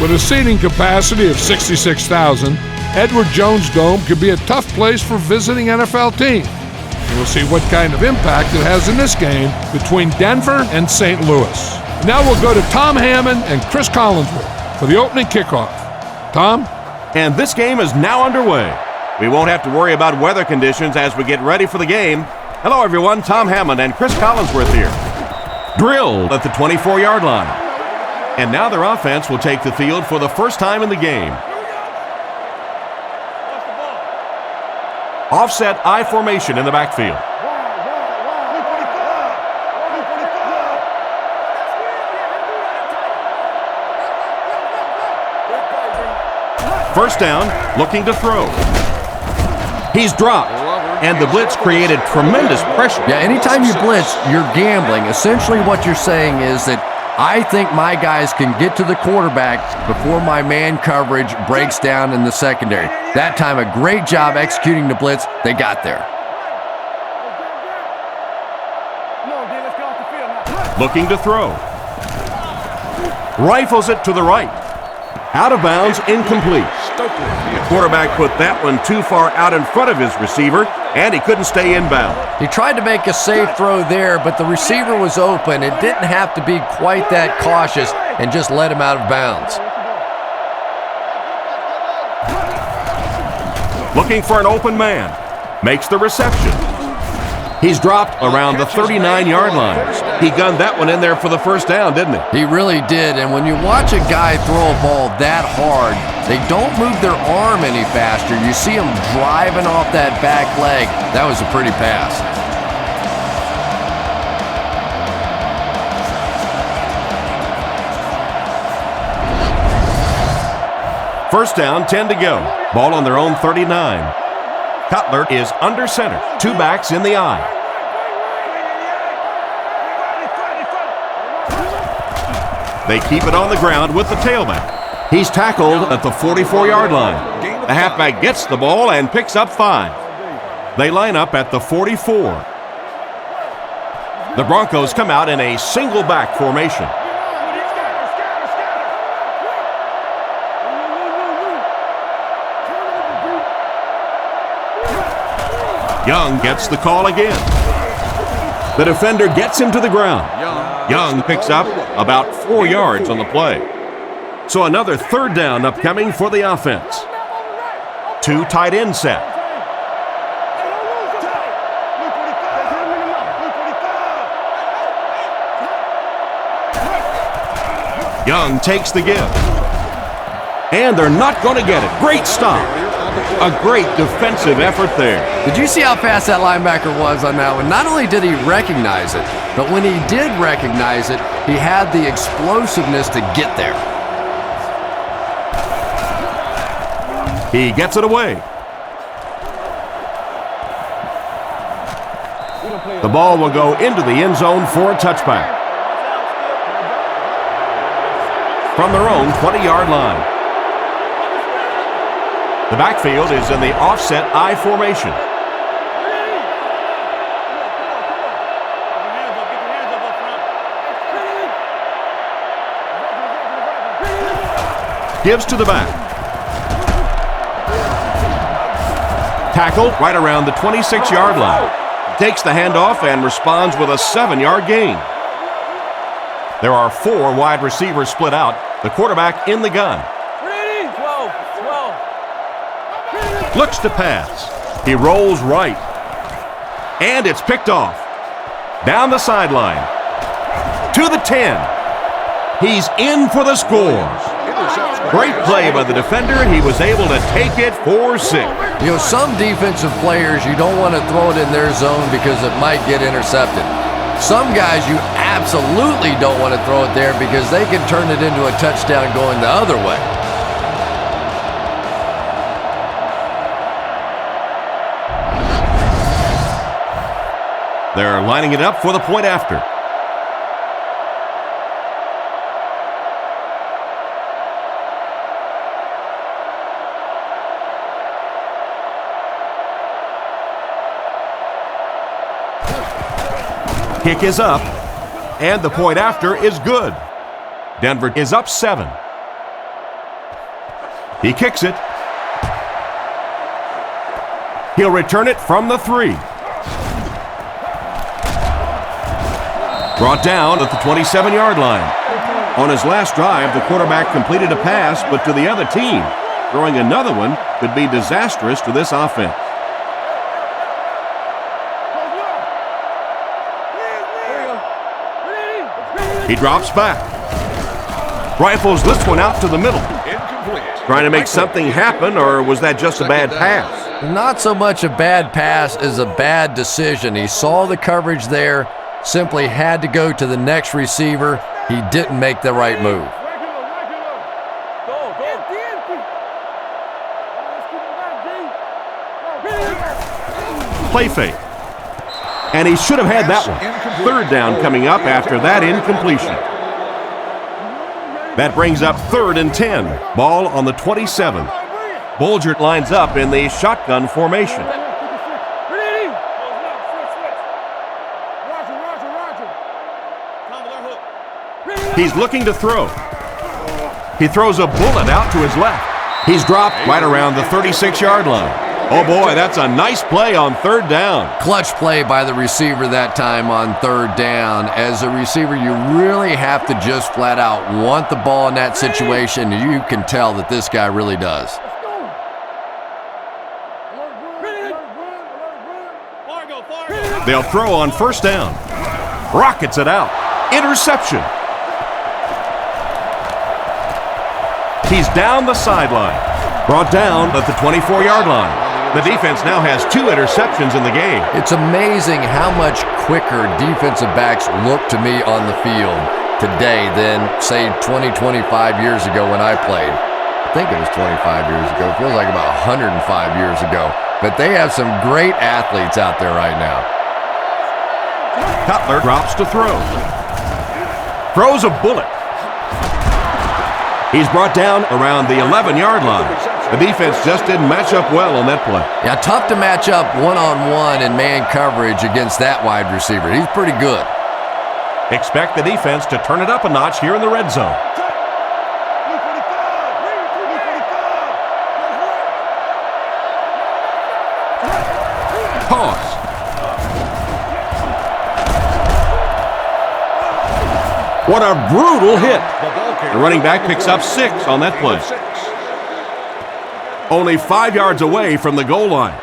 With a seating capacity of 66,000, Edward Jones Dome could be a tough place for visiting NFL teams. We'll see what kind of impact it has in this game between Denver and St. Louis. Now we'll go to Tom Hammond and Chris Collinsworth for the opening kickoff. Tom? And this game is now underway. We won't have to worry about weather conditions as we get ready for the game. Hello, everyone. Tom Hammond and Chris Collinsworth here. Drilled at the 24-yard line. And now their offense will take the field for the first time in the game. Offset I formation in the backfield. First down, looking to throw. He's dropped, and the blitz created tremendous pressure. Yeah, anytime you blitz, you're gambling. Essentially what you're saying is that I think my guys can get to the quarterback before my man coverage breaks down in the secondary. That time, a great job executing the blitz. They got there. Looking to throw. Rifles it to the right. Out of bounds, incomplete. The quarterback put that one too far out in front of his receiver, and he couldn't stay inbound. He tried to make a safe throw there, but the receiver was open. It didn't have to be quite that cautious and just let him out of bounds. Looking for an open man. Makes the reception. He's dropped around the 39-yard line. He gunned that one in there for the first down, didn't he? He really did, and when you watch a guy throw a ball that hard, they don't move their arm any faster. You see him driving off that back leg. That was a pretty pass. First down, 10 to go. Ball on their own 39. Cutler is under center. Two backs in the eye. They keep it on the ground with the tailback. He's tackled at the 44-yard line. The halfback gets the ball and picks up 5. They line up at the 44. The Broncos come out in a single back formation. Young gets the call again. The defender gets him to the ground. Young picks up about 4 yards on the play. So another third down upcoming for the offense. 2 tight end set. Young takes the give. And they're not going to get it. Great stop. A great defensive effort there. Did you see how fast that linebacker was on that one? Not only did he recognize it, but when he did recognize it, he had the explosiveness to get there. He gets it away. The ball will go into the end zone for a touchback. From their own 20-yard line. The backfield is in the offset I formation. Gives to the back. Tackled right around the 26-yard line. Takes the handoff and responds with a 7-yard gain. There are 4 wide receivers split out. The quarterback in the gun. Looks to pass. He rolls right. And it's picked off. Down the sideline. To the 10. He's in for the score. Great play by the defender. He was able to take it for 6. You know, some defensive players, you don't want to throw it in their zone because it might get intercepted. Some guys, you absolutely don't want to throw it there because they can turn it into a touchdown going the other way. They're lining it up for the point after. Kick is up, and the point after is good. Denver is up 7. He kicks it. He'll return it from the 3. Brought down at the 27-yard line. On his last drive, the quarterback completed a pass, but to the other team. Throwing another one could be disastrous to this offense. He drops back. Rifles this one out to the middle. Trying to make something happen, or was that just a bad pass? Not so much a bad pass as a bad decision. He saw the coverage there, simply had to go to the next receiver. He didn't make the right move. Play fake. And he should have had that one. 3rd down coming up after that incompletion. That brings up 3rd and 10. Ball on the 27. Bulger lines up in the shotgun formation. He's looking to throw. He throws a bullet out to his left. He's dropped right around the 36-yard line. Oh boy, that's a nice play on 3rd down. Clutch play by the receiver that time on 3rd down. As a receiver, you really have to just flat out want the ball in that situation. You can tell that this guy really does. They'll throw on 1st down. Rockets it out. Interception. He's down the sideline. Brought down at the 24-yard line. The defense now has 2 interceptions in the game. It's amazing how much quicker defensive backs look to me on the field today than, say, 20, 25 years ago when I played. I think it was 25 years ago. It feels like about 105 years ago. But they have some great athletes out there right now. Cutler drops to throw. Throws a bullet. He's brought down around the 11-yard line. The defense just didn't match up well on that play. Yeah, tough to match up one-on-one in man coverage against that wide receiver. He's pretty good. Expect the defense to turn it up a notch here in the red zone. Pause. What a brutal hit. The running back picks up 6 on that play. Only 5 yards away from the goal line.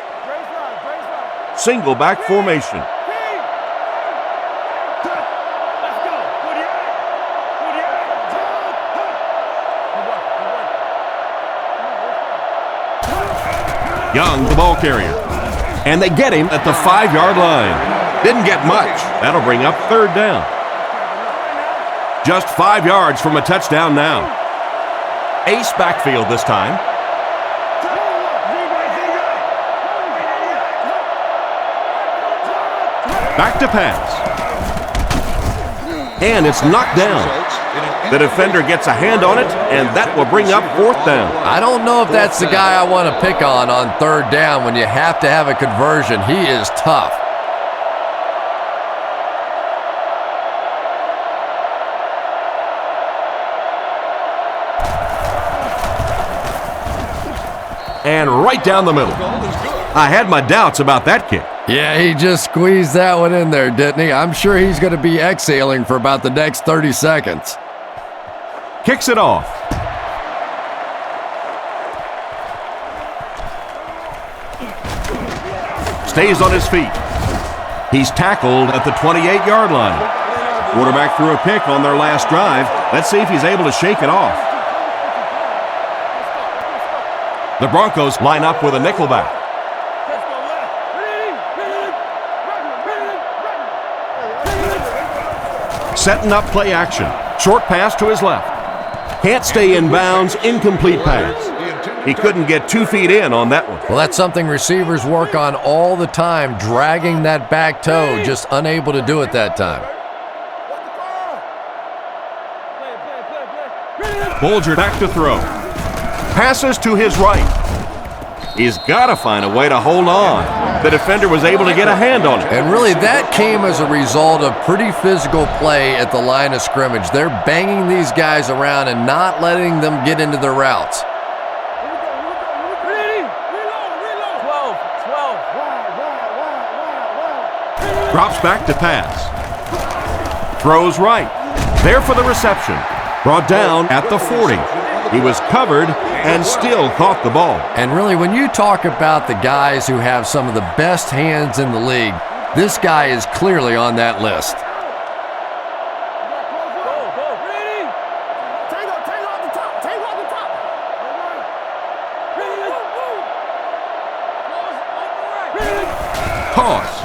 Single back formation. Young, the ball carrier. And they get him at the 5-yard line. Didn't get much. That'll bring up 3rd down. Just 5 yards from a touchdown now. Ace backfield this time. Back to pass. And it's knocked down. The defender gets a hand on it, and that will bring up 4th down. I don't know if that's the guy I want to pick on 3rd down when you have to have a conversion. He is tough. And right down the middle. I had my doubts about that kick. Yeah, he just squeezed that one in there, didn't he? I'm sure he's going to be exhaling for about the next 30 seconds. Kicks it off. Stays on his feet. He's tackled at the 28-yard line. Quarterback threw a pick on their last drive. Let's see if he's able to shake it off. The Broncos line up with a nickelback. Setting up play action. Short pass to his left. Can't stay in bounds. Incomplete pass. He couldn't get 2 feet in on that one. Well, that's something receivers work on all the time, dragging that back toe, just unable to do it that time. Bulger back to throw. Passes to his right. He's got to find a way to hold on. The defender was able to get a hand on it. And really, that came as a result of pretty physical play at the line of scrimmage. They're banging these guys around and not letting them get into their routes. Drops back to pass. Throws right. There for the reception. Brought down at the 40. He was covered and still caught the ball. And really, when you talk about the guys who have some of the best hands in the league, this guy is clearly on that list. Toss.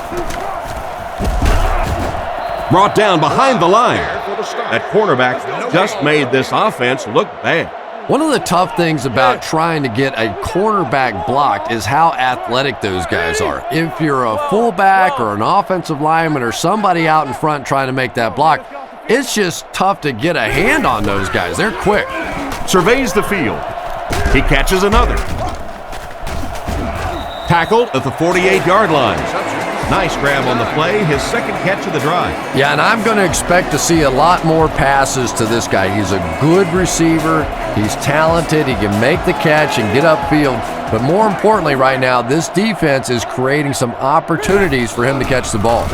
Brought down behind the line. That cornerback just made this offense look bad. One of the tough things about trying to get a cornerback blocked is how athletic those guys are. If you're a fullback or an offensive lineman or somebody out in front trying to make that block, it's just tough to get a hand on those guys. They're quick. Surveys the field. He catches another. Tackled at the 48-yard line. Nice grab on the play, his second catch of the drive. Yeah, and I'm going to expect to see a lot more passes to this guy. He's a good receiver. He's talented. He can make the catch and get upfield. But more importantly right now, this defense is creating some opportunities for him to catch the ball.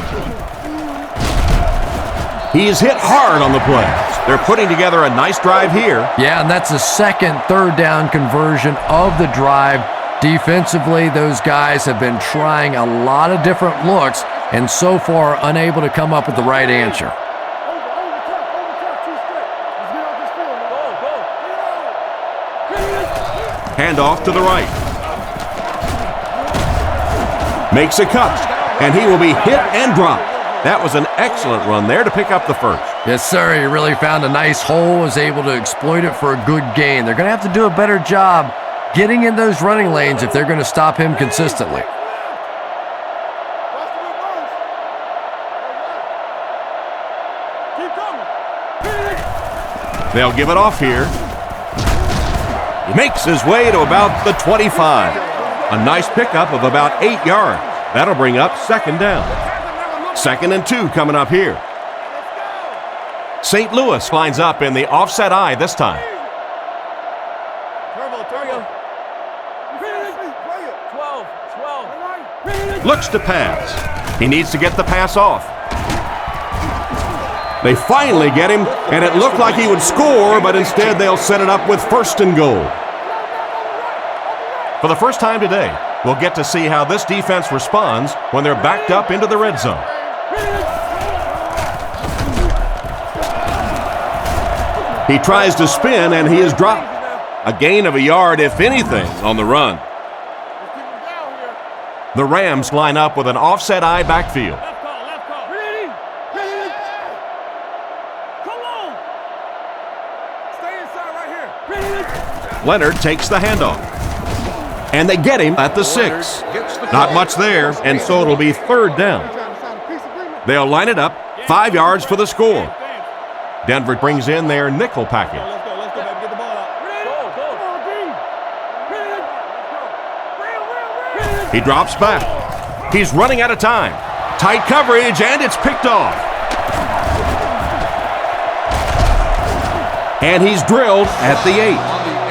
He's hit hard on the play. They're putting together a nice drive here. Yeah, and that's the second third down conversion of the drive. Defensively, those guys have been trying a lot of different looks and so far unable to come up with the right answer. Handoff to the right. Makes a cut, and he will be hit and dropped. That was an excellent run there to pick up the first. Yes, sir. He really found a nice hole, was able to exploit it for a good gain. They're going to have to do a better job getting in those running lanes if they're going to stop him consistently. They'll give it off here. He makes his way to about the 25. A nice pickup of about 8 yards. That'll bring up second down. 2nd and 2 coming up here. St. Louis lines up in the offset eye this time. Looks to pass. He needs to get the pass off. They finally get him, and it looked like he would score, but instead they'll set it up with 1st and goal. For the first time today, we'll get to see how this defense responds when they're backed up into the red zone. He tries to spin, and he is dropped. A gain of a yard, if anything, on the run. The Rams line up with an offset eye backfield. Leonard takes the handoff. And they get him at the 6. Not much there, and so it'll be 3rd down. They'll line it up, 5 yards for the score. Denver brings in their nickel package. He drops back. He's running out of time. Tight coverage, and it's picked off. And he's drilled at the 8.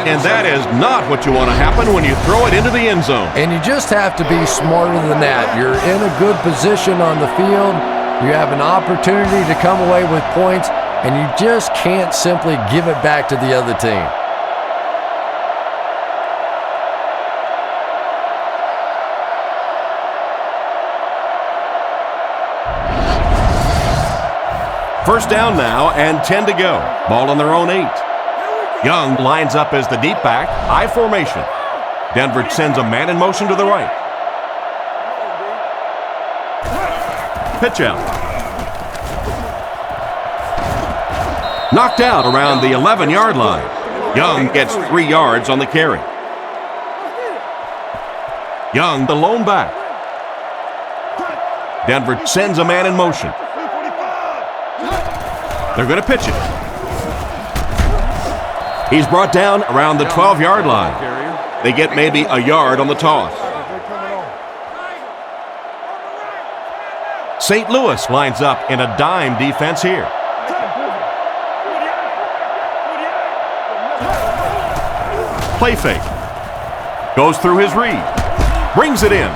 And that is not what you want to happen when you throw it into the end zone. And you just have to be smarter than that. You're in a good position on the field. You have an opportunity to come away with points, and you just can't simply give it back to the other team. First down now and 10 to go. Ball on their own 8. Young lines up as the deep back, I formation. Denver sends a man in motion to the right. Pitch out. Knocked out around the 11-yard line. Young gets 3 yards on the carry. Young, the lone back. Denver sends a man in motion. They're going to pitch it. He's brought down around the 12-yard line. They get maybe a yard on the toss. St. Louis lines up in a dime defense here. Play fake. Goes through his read. Brings it in.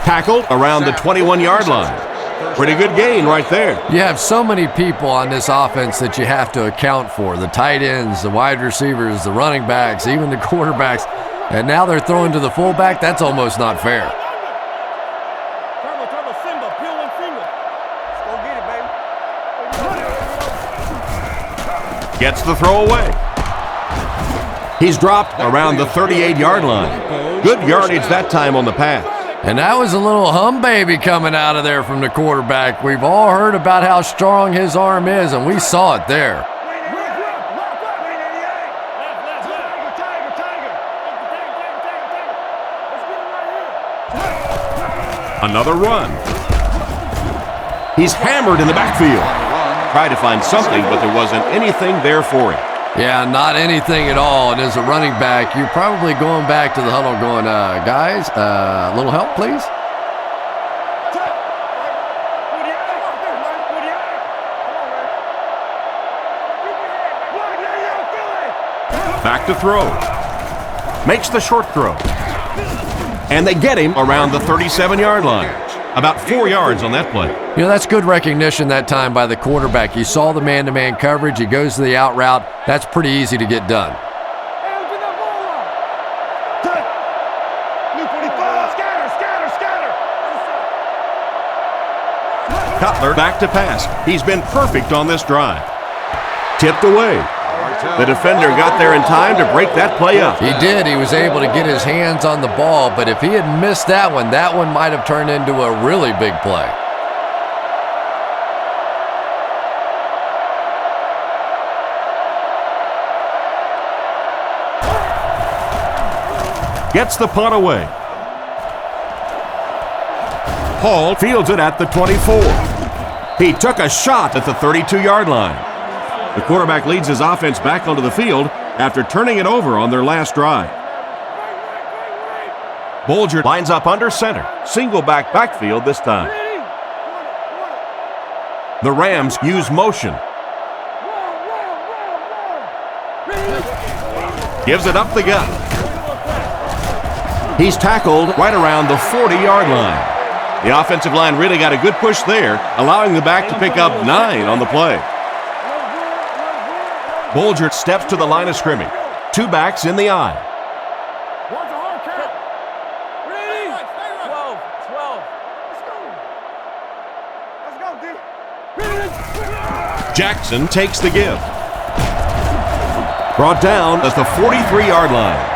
Tackled around the 21-yard line. They get maybe a yard on the toss. St. Louis lines up in a dime defense here. Play fake. Goes through his read. Brings it in. Tackled around the 21-yard line. They get maybe a yard on the toss. St. Louis lines up in a dime defense here. Pretty good gain right there. You have so many people on this offense that you have to account for. The tight ends, the wide receivers, the running backs, even the quarterbacks. And now they're throwing to the fullback. That's almost not fair. Gets the throw away. He's dropped around the 38-yard line. Good yardage that time on the pass. And that was a little hum baby coming out of there from the quarterback. We've all heard about how strong his arm is, and we saw it there. Another run. He's hammered in the backfield. Tried to find something, but there wasn't anything there for him. Yeah, not anything at all. And as a running back, you're probably going back to the huddle going, guys, a little help, please? Back to throw. Makes the short throw. And they get him around the 37-yard line. About 4 yards on that play. You know, that's good recognition that time by the quarterback. He saw the man-to-man coverage. He goes to the out route. That's pretty easy to get done. Cutler back to pass. He's been perfect on this drive. Tipped away. The defender got there in time to break that play up. He did. He was able to get his hands on the ball, but if he had missed that one might have turned into a really big play. Gets the punt away. Hall fields it at the 24. He took a shot at the 32-yard line. The quarterback leads his offense back onto the field after turning it over on their last drive. Bolger lines up under center. Single backfield this time. The Rams use motion. Gives it up the gut. He's tackled right around the 40-yard line. The offensive line really got a good push there, allowing the back to pick up 9 on the play. Bolger steps to the line of scrimmage. 2 backs in the eye. Jackson takes the give. Brought down at the 43-yard line.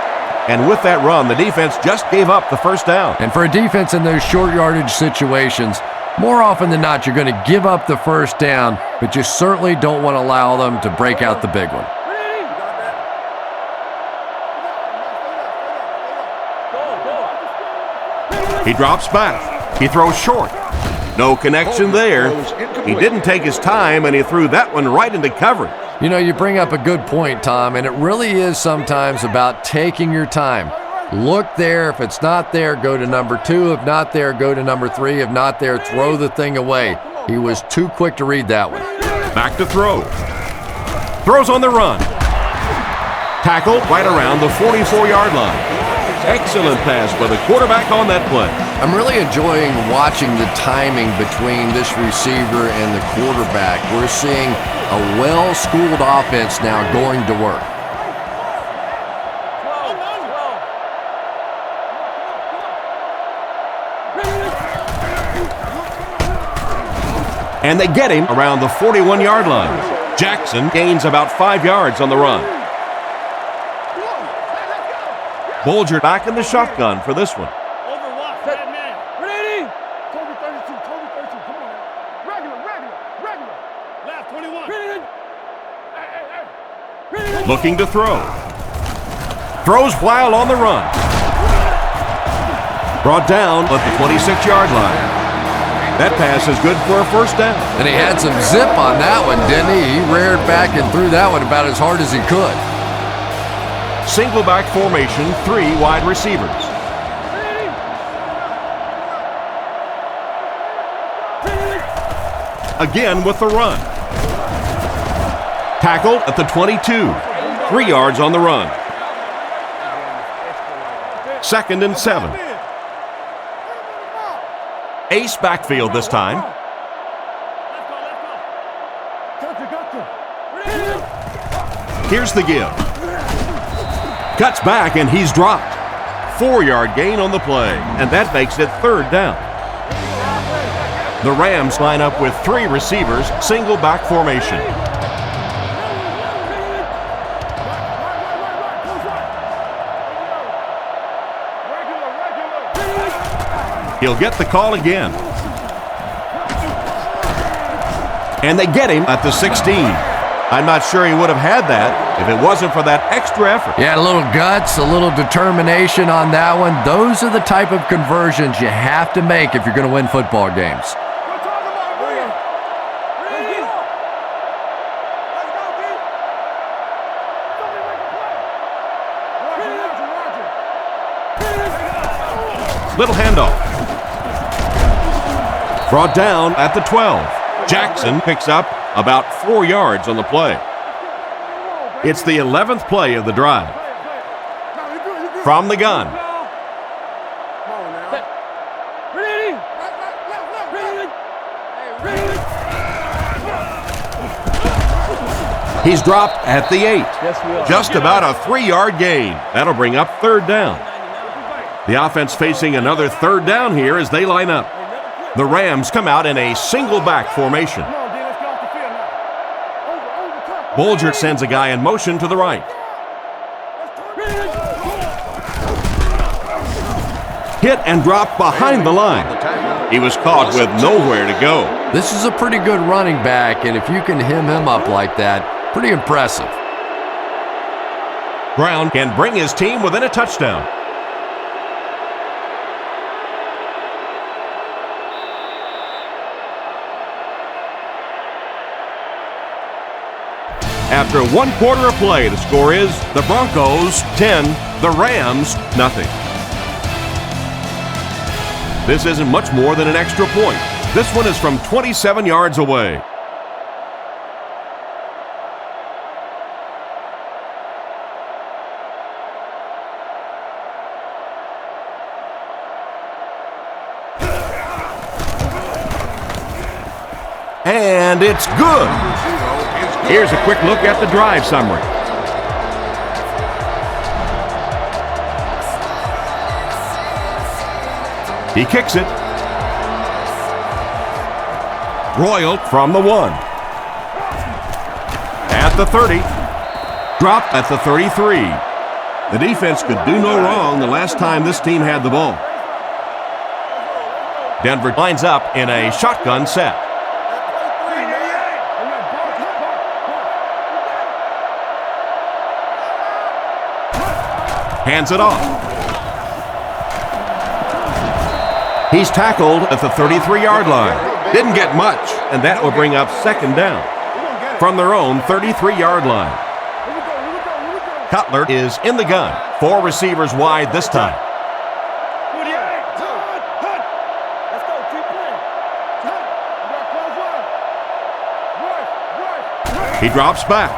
And with that run, the defense just gave up the first down. And for a defense in those short yardage situations, more often than not, you're going to give up the first down, but you certainly don't want to allow them to break out the big one. He drops back. He throws short. No connection there. He didn't take his time, and he threw that one right into coverage. You know, you bring up a good point, Tom, and it really is sometimes about taking your time. Look there. If it's not there, go to number 2. If not there, go to number 3. If not there, throw the thing away. He was too quick to read that one. Back to throw. Throws on the run. Tackled right around the 44-yard line. Excellent pass by the quarterback on that play. I'm really enjoying watching the timing between this receiver and the quarterback. We're seeing a well-schooled offense now going to work. And they get him around the 41-yard line. Jackson gains about 5 yards on the run. Bolger back in the shotgun for this one. Looking to throw. Throws while on the run. Brought down at the 26-yard line. That pass is good for a first down. And he had some zip on that one, didn't he? He reared back and threw that one about as hard as he could. Single back formation, 3 wide receivers. Again with the run. Tackled at the 22. 3 yards on the run. 2nd and 7. Ace backfield this time. Here's the give. Cuts back, and he's dropped. 4-yard gain on the play, and that makes it 3rd down. The Rams line up with 3 receivers, single back formation. He'll get the call again. And they get him at the 16. I'm not sure he would have had that if it wasn't for that extra effort. Yeah, a little guts, a little determination on that one. Those are the type of conversions you have to make if you're going to win football games. Little handoff. Brought down at the 12. Jackson picks up about 4 yards on the play. It's the 11th play of the drive. From the gun. He's dropped at the 8. Just about a 3-yard gain. That'll bring up 3rd down. The offense facing another 3rd down here as they line up. The Rams come out in a single back formation. Bolger sends a guy in motion to the right. Hit and dropped behind the line. He was caught with nowhere to go. This is a pretty good running back, and if you can hem him up like that, pretty impressive. Brown can bring his team within a touchdown. After 1 quarter of play, the score is the Broncos 10, the Rams nothing. This isn't much more than an extra point. This one is from 27 yards away. And it's good. Here's a quick look at the drive summary. He kicks it. Royal from the 1. At the 30. Dropped at the 33. The defense could do no wrong the last time this team had the ball. Denver lines up in a shotgun set. Hands it off. He's tackled at the 33-yard line. Didn't get much, and that will bring up 2nd down from their own 33-yard line. Cutler is in the gun. 4 receivers wide this time. He drops back.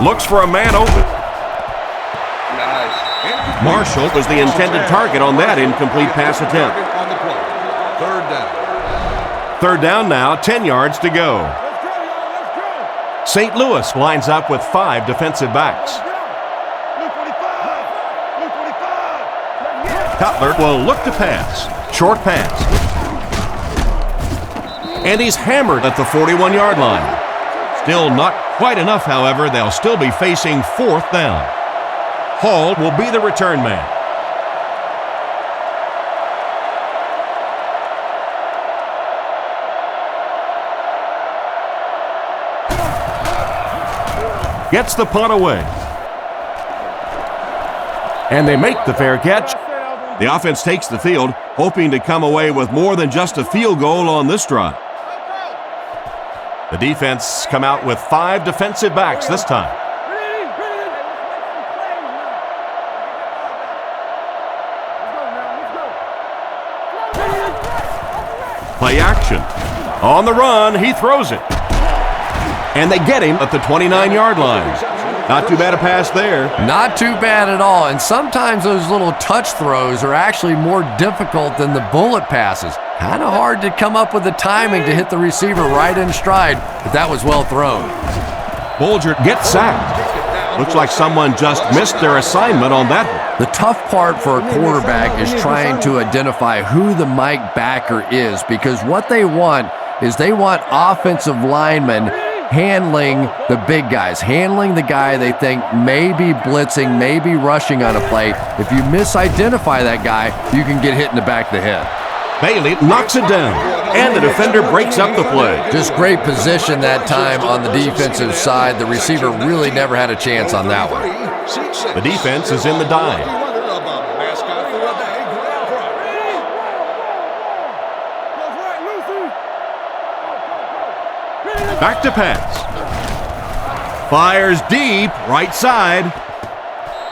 Looks for a man open. Marshall was the intended target on that incomplete pass attempt. 3rd down now, 10 yards to go. St. Louis lines up with 5 defensive backs. Cutler will look to pass. Short pass. And he's hammered at the 41-yard line. Still not quite enough, however. They'll still be facing 4th down. Hall will be the return man. Gets the punt away. And they make the fair catch. The offense takes the field, hoping to come away with more than just a field goal on this drive. The defense come out with 5 defensive backs this time. Play action. On the run, he throws it. And they get him at the 29-yard line. Not too bad a pass there. Not too bad at all. And sometimes those little touch throws are actually more difficult than the bullet passes. Kind of hard to come up with the timing to hit the receiver right in stride, but that was well thrown. Bolger gets sacked. Looks like someone just missed their assignment on that one. The tough part for a quarterback is trying to identify who the Mike backer is, because what they want is they want offensive linemen handling the big guys, handling the guy they think may be blitzing, may be rushing on a play. If you misidentify that guy, you can get hit in the back of the head. Bailey knocks it down, and the defender breaks up the play. Just great position that time on the defensive side. The receiver really never had a chance on that one. The defense is in the dime. Back to pass. Fires deep, right side.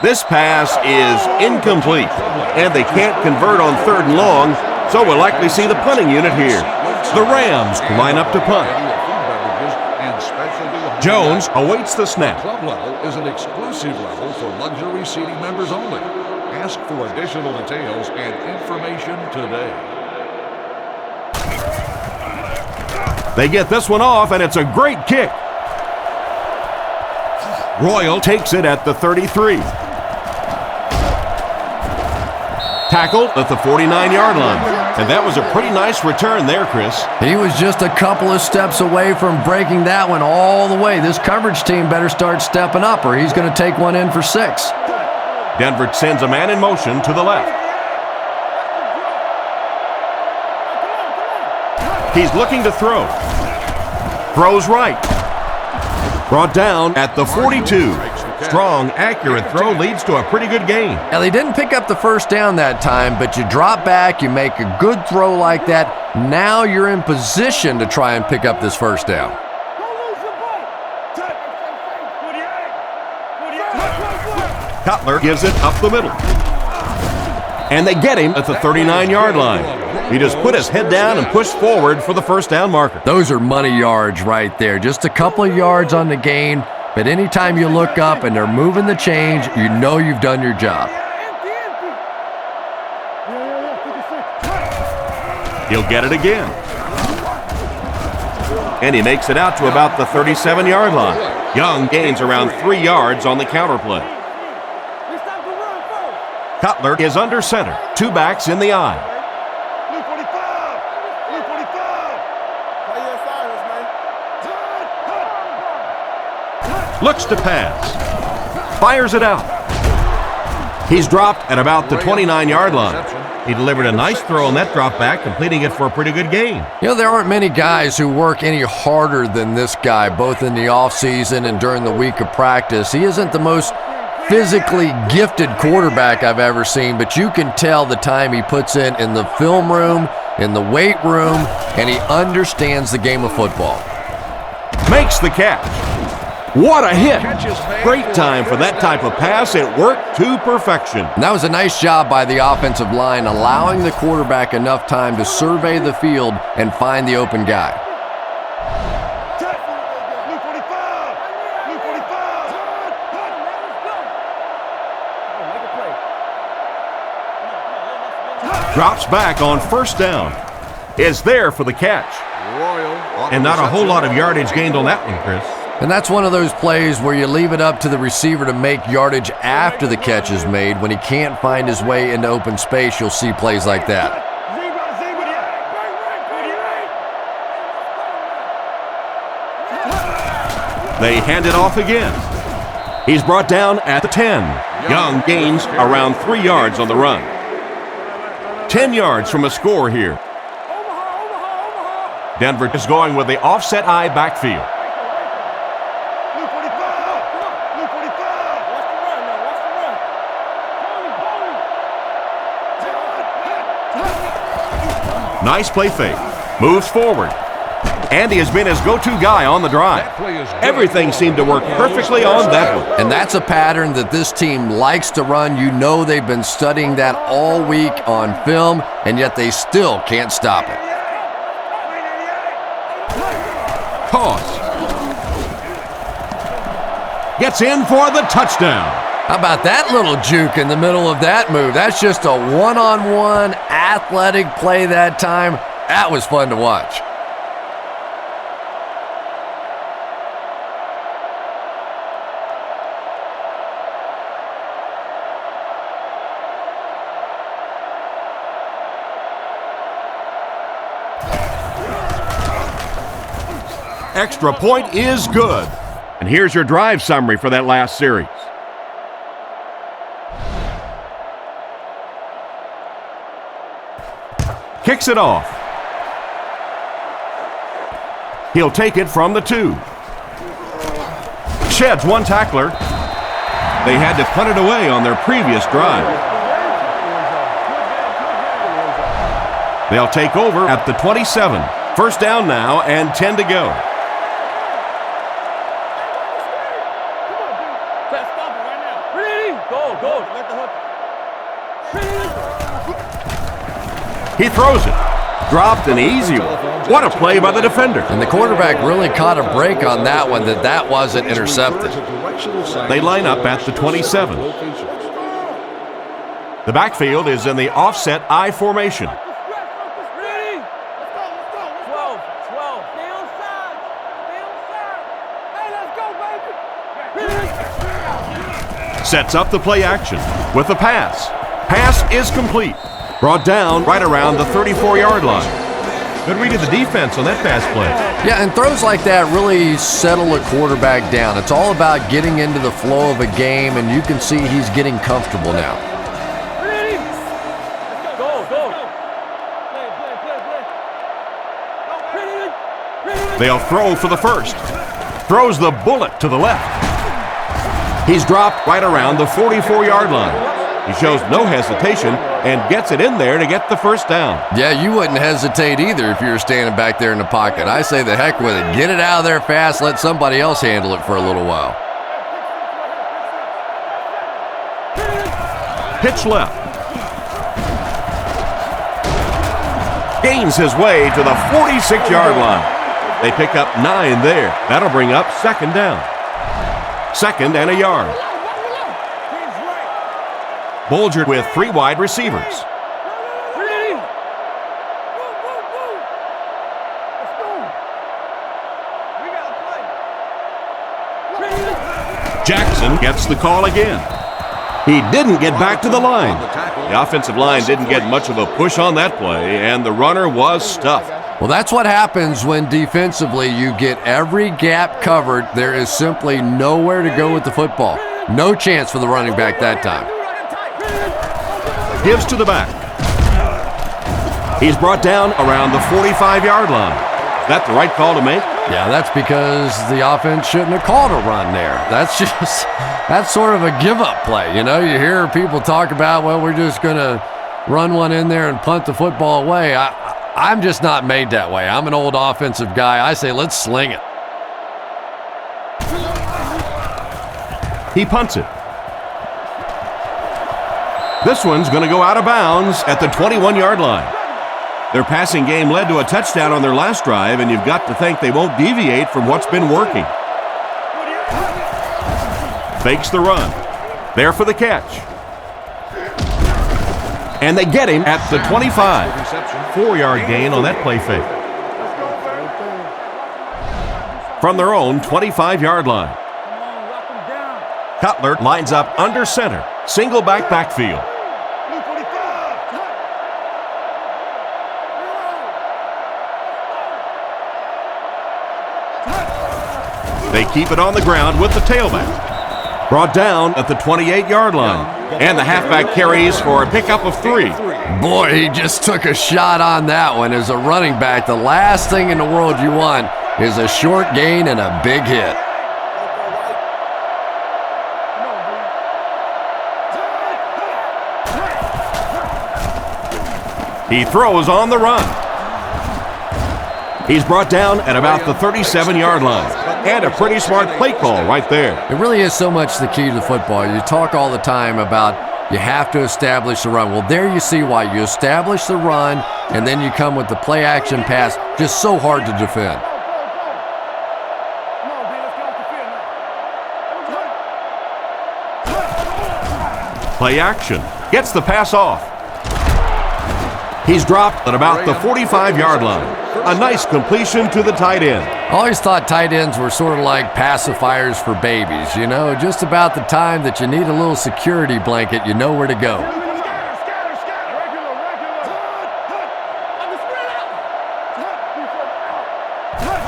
This pass is incomplete, and they can't convert on 3rd and long, so we'll likely see the punting unit here. The Rams line up to punt. Jones awaits the snap. Club level is an exclusive level for luxury seating members only. Ask for additional details and information today. They get this one off, and it's a great kick. Royal takes it at the 33. Tackled at the 49-yard line. And that was a pretty nice return there, Chris. He was just a couple of steps away from breaking that one all the way. This coverage team better start stepping up, or he's going to take one in for 6. Denver sends a man in motion to the left. He's looking to throw. Throws right. Brought down at the 42. Strong, accurate throw leads to a pretty good gain. Now, they didn't pick up the first down that time, but you drop back, you make a good throw like that. Now you're in position to try and pick up this first down. Cutler gives it up the middle. And they get him at the 39-yard line. He just put his head down and pushed forward for the first down marker. Those are money yards right there. Just a couple of yards on the gain. But anytime you look up and they're moving the change, you know you've done your job. He'll get it again. And he makes it out to about the 37-yard line. Young gains around 3 yards on the counter play. Cutler is under center. 2 backs in the eye. Looks to pass. Fires it out. He's dropped at about the 29-yard line. He delivered a nice throw on that drop back, completing it for a pretty good gain. You know, there aren't many guys who work any harder than this guy, both in the offseason and during the week of practice. He isn't the most physically gifted quarterback I've ever seen, but you can tell the time he puts in the film room, in the weight room, and he understands the game of football. Makes the catch. What a hit. Great time for that type of pass. It worked to perfection. And that was a nice job by the offensive line, allowing the quarterback enough time to survey the field and find the open guy. Drops back on first down. Is there for the catch. And not a whole lot of yardage gained on that one, Chris. And that's one of those plays where you leave it up to the receiver to make yardage after the catch is made. When he can't find his way into open space, you'll see plays like that. They hand it off again. He's brought down at the 10. Young gains around 3 yards on the run. 10 yards from a score here. Denver is going with the offset eye backfield. Nice play fake. Moves forward. Andy has been his go-to guy on the drive. Everything seemed to work perfectly on that one. And that's a pattern that this team likes to run. You know they've been studying that all week on film, and yet they still can't stop it. Toss. Gets in for the touchdown. How about that little juke in the middle of that move? That's just a one-on-one athletic play that time. That was fun to watch. Extra point is good. And here's your drive summary for that last series. Kicks it off. He'll take it from the 2. Sheds one tackler. They had to punt it away on their previous drive. They'll take over at the 27. First down now and 10 to go. He throws it. Dropped an easy one. What a play by the defender. And the quarterback really caught a break on that one, that wasn't intercepted. They line up at the 27. The backfield is in the offset I formation. Sets up the play action with the pass. Pass is complete. Brought down right around the 34-yard line. Good read of the defense on that pass play. Yeah, and throws like that really settle a quarterback down. It's all about getting into the flow of a game, and you can see he's getting comfortable now. They'll throw for the first. Throws the bullet to the left. He's dropped right around the 44-yard line. He shows no hesitation and gets it in there to get the first down. Yeah, you wouldn't hesitate either if you were standing back there in the pocket. I say the heck with it. Get it out of there fast. Let somebody else handle it for a little while. Pitch left. Gains his way to the 46-yard line. They pick up 9 there. That'll bring up second down. Second and a yard. Bulger with 3 wide receivers. Jackson gets the call again. He didn't get back to the line. The offensive line didn't get much of a push on that play, and the runner was stuffed. Well, that's what happens when defensively you get every gap covered. There is simply nowhere to go with the football. No chance for the running back that time. Gives to the back. He's brought down around the 45-yard line. Is that the right call to make? Yeah, that's because the offense shouldn't have called a run there. That's sort of a give-up play. You know, you hear people talk about, well, we're just going to run one in there and punt the football away. I'm just not made that way. I'm an old offensive guy. I say, let's sling it. He punts it. This one's going to go out of bounds at the 21-yard line. Their passing game led to a touchdown on their last drive, and you've got to think they won't deviate from what's been working. Fakes the run. There for the catch. And they get him at the 25. 4-yard gain on that play fake. From their own 25-yard line. Cutler lines up under center. Single backfield. They keep it on the ground with the tailback. Brought down at the 28-yard line. And the halfback carries for a pickup of 3. Boy, he just took a shot on that one. As a running back, the last thing in the world you want is a short gain and a big hit. He throws on the run. He's brought down at about the 37-yard line. And a pretty smart play call right there. It really is so much the key to the football. You talk all the time about you have to establish the run. Well, there you see why. You establish the run, and then you come with the play-action pass. Just so hard to defend. Play action. Gets the pass off. He's dropped at about the 45-yard line. A nice completion to the tight end. I always thought tight ends were sort of like pacifiers for babies. You know, just about the time that you need a little security blanket, you know where to go.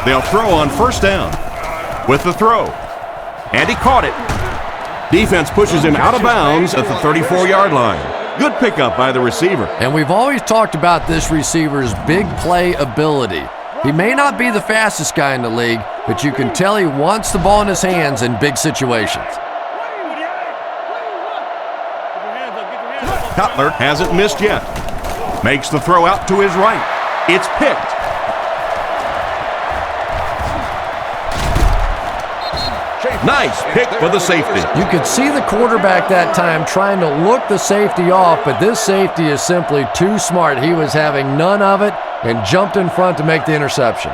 They'll throw on first down. With the throw. And he caught it. Defense pushes him out of bounds at the 34-yard line. Good pickup by the receiver. And we've always talked about this receiver's big play ability. He may not be the fastest guy in the league, but you can tell he wants the ball in his hands in big situations. Cutler hasn't missed yet. Makes the throw out to his right. It's picked. Nice pick for the safety. You could see the quarterback that time trying to look the safety off, but this safety is simply too smart. He was having none of it and jumped in front to make the interception.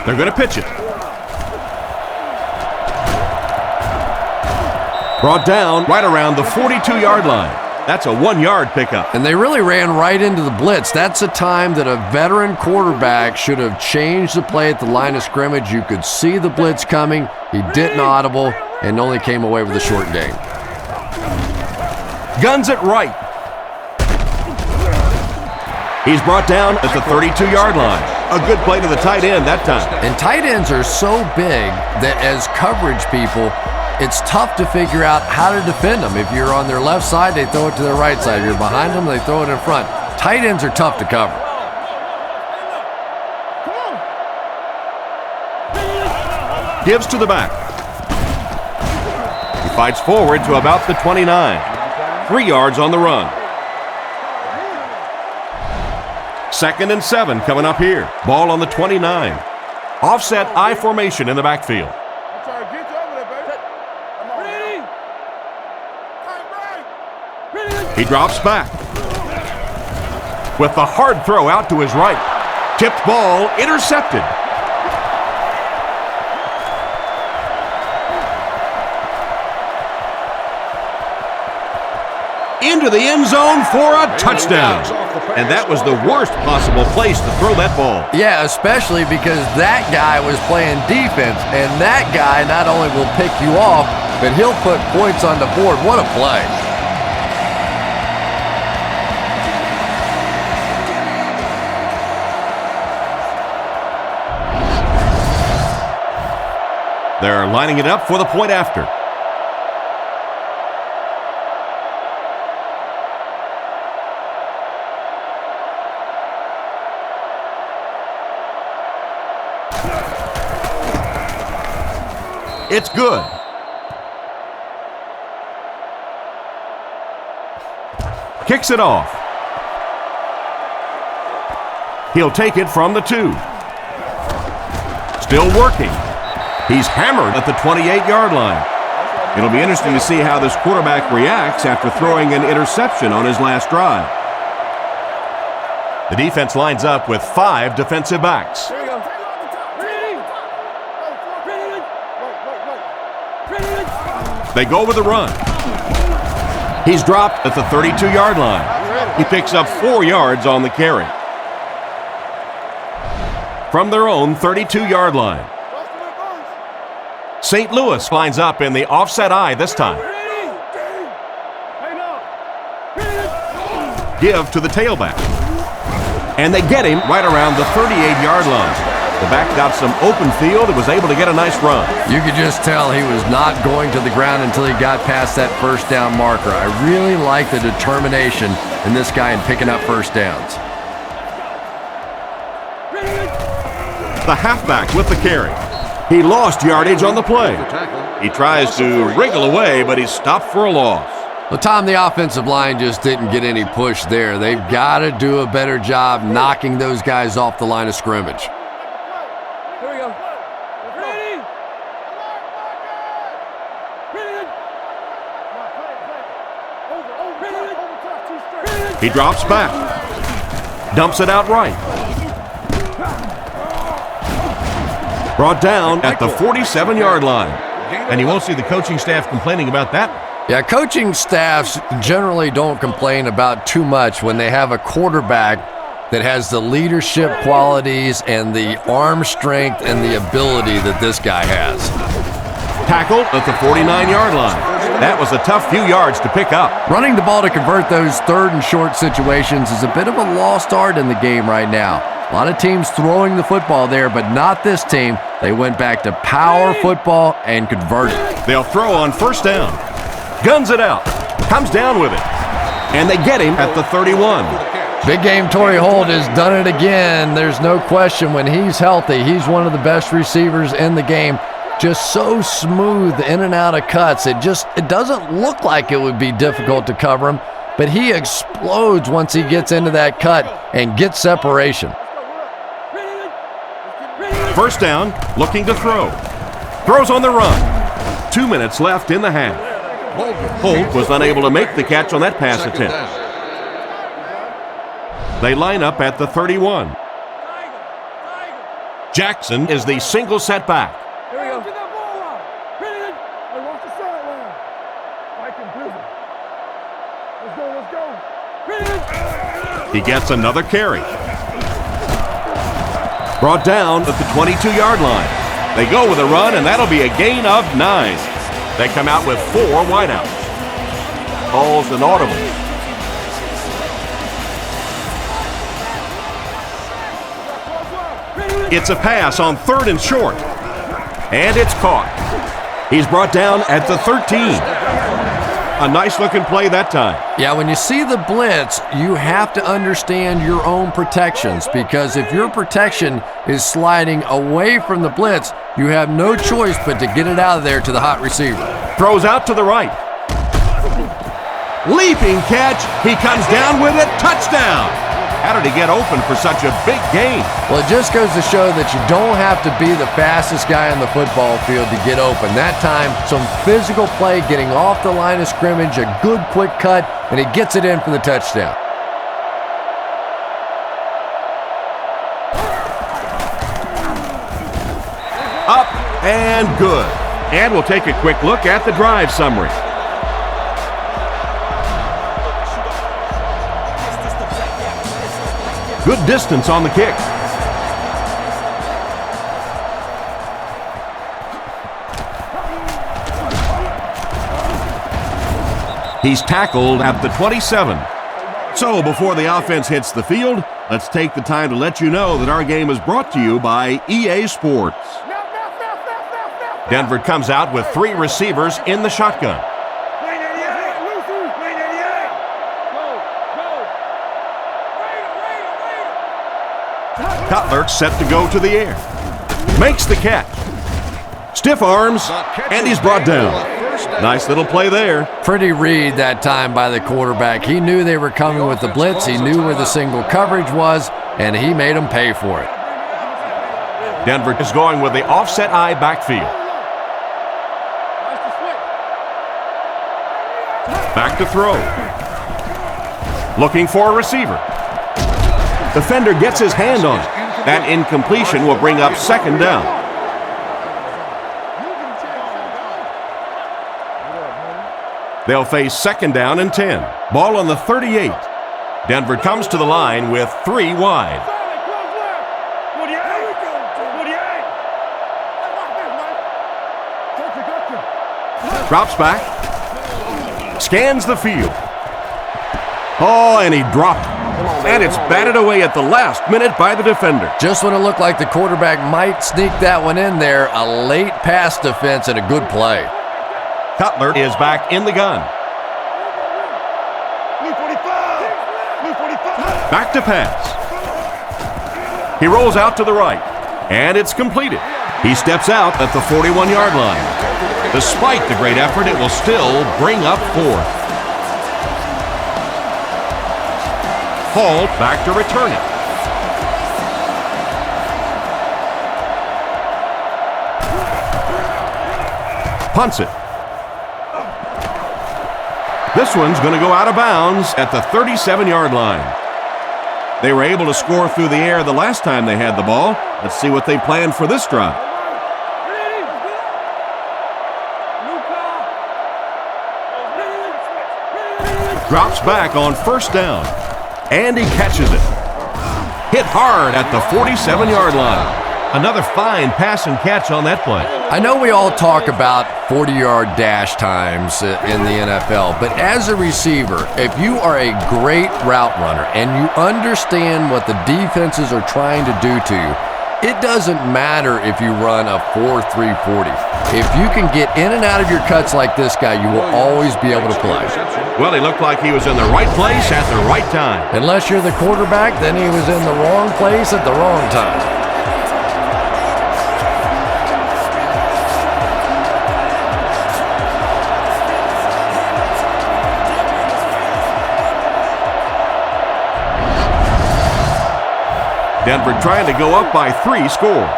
They're going to pitch it. Brought down right around the 42-yard line. That's a 1-yard pickup. And they really ran right into the blitz. That's a time that a veteran quarterback should have changed the play at the line of scrimmage. You could see the blitz coming. He didn't audible and only came away with a short gain. Guns it right. He's brought down at the 32-yard line. A good play to the tight end that time. And tight ends are so big that as coverage people, it's tough to figure out how to defend them. If you're on their left side, they throw it to their right side. If you're behind them, they throw it in front. Tight ends are tough to cover. Gives to the back. He fights forward to about the 29. 3 yards on the run. 2nd and 7 coming up here. Ball on the 29. Offset I formation in the backfield. He drops back. With the hard throw out to his right. Tipped ball, intercepted. Into the end zone for a touchdown. And that was the worst possible place to throw that ball. Yeah, especially because that guy was playing defense, and that guy not only will pick you off, but he'll put points on the board. What a play. They're lining it up for the point after. It's good. Kicks it off. He'll take it from the 2. Still working. He's hammered at the 28-yard line. It'll be interesting to see how this quarterback reacts after throwing an interception on his last drive. The defense lines up with 5 defensive backs. They go with the run. He's dropped at the 32-yard line. He picks up 4 yards on the carry. From their own 32-yard line. St. Louis lines up in the offset I this time. Give to the tailback. And they get him right around the 38-yard line. The back got some open field and was able to get a nice run. You could just tell he was not going to the ground until he got past that first down marker. I really like the determination in this guy in picking up first downs. The halfback with the carry. He lost yardage on the play. He tries to wriggle away, but he's stopped for a loss. Well, Tom, the offensive line just didn't get any push there. They've got to do a better job knocking those guys off the line of scrimmage. Here we go. Ready? He drops back. Dumps it out right. Brought down at the 47-yard line. And you won't see the coaching staff complaining about that. Yeah, coaching staffs generally don't complain about too much when they have a quarterback that has the leadership qualities and the arm strength and the ability that this guy has. Tackled at the 49-yard line. That was a tough few yards to pick up. Running the ball to convert those third and short situations is a bit of a lost art in the game right now. A lot of teams throwing the football there, but not this team. They went back to power football and converted. They'll throw on first down. Guns it out. Comes down with it. And they get him at the 31. Big game Torrey Holt has done it again. There's no question when he's healthy, he's one of the best receivers in the game. Just so smooth in and out of cuts. It doesn't look like it would be difficult to cover him, but he explodes once he gets into that cut and gets separation. First down, looking to throw. Throws on the run. 2 minutes left in the half. Holt was unable to make the catch on that pass attempt. They line up at the 31. Jackson is the single setback. Here we go. Hey, watch the sideline. Mike and Let's go. He gets another carry. Brought down at the 22-yard line. They go with a run, and that'll be a gain of 9. They come out with 4 wideouts. Calls an audible. It's a pass on 3rd and short. And it's caught. He's brought down at the 13. A nice-looking play that time. Yeah, when you see the blitz, you have to understand your own protections, because if your protection is sliding away from the blitz, you have no choice but to get it out of there to the hot receiver. Throws out to the right. Leaping catch. He comes down with it. Touchdown. How did he get open for such a big gain? Well, it just goes to show that you don't have to be the fastest guy on the football field to get open. That time, some physical play, getting off the line of scrimmage, a good quick cut, and he gets it in for the touchdown. Up and good. And we'll take a quick look at the drive summary. Good distance on the kick. He's tackled at the 27. So before the offense hits the field, let's take the time to let you know that our game is brought to you by EA Sports. Denver comes out with 3 receivers in the shotgun. Cutler set to go to the air. Makes the catch. Stiff arms, and he's brought down. Nice little play there. Pretty read that time by the quarterback. He knew they were coming with the blitz. He knew where the single coverage was, and he made them pay for it. Denver is going with the offset eye backfield. Back to throw. Looking for a receiver. Defender gets his hand on it. That incompletion will bring up 2nd down. They'll face 2nd down and 10. Ball on the 38. Denver comes to the line with 3 wide. Drops back. Scans the field. Oh, and he dropped it. And it's batted away at the last minute by the defender. Just when it looked like the quarterback might sneak that one in there, a late pass defense and a good play. Cutler is back in the gun. Back to pass. He rolls out to the right, and it's completed. He steps out at the 41-yard line. Despite the great effort, it will still bring up 4th. Hall back to return it. Punts it. This one's going to go out of bounds at the 37-yard line. They were able to score through the air the last time they had the ball. Let's see what they plan for this drive. Drops back on 1st down. And he catches it. Hit hard at the 47-yard line. Another fine pass and catch on that play. I know we all talk about 40-yard dash times in the NFL, but as a receiver, if you are a great route runner and you understand what the defenses are trying to do to you, it doesn't matter if you run a 4.340. If you can get in and out of your cuts like this guy, you will always be able to play. Well, he looked like he was in the right place at the right time. Unless you're the quarterback, then he was in the wrong place at the wrong time. Denver trying to go up by 3 score.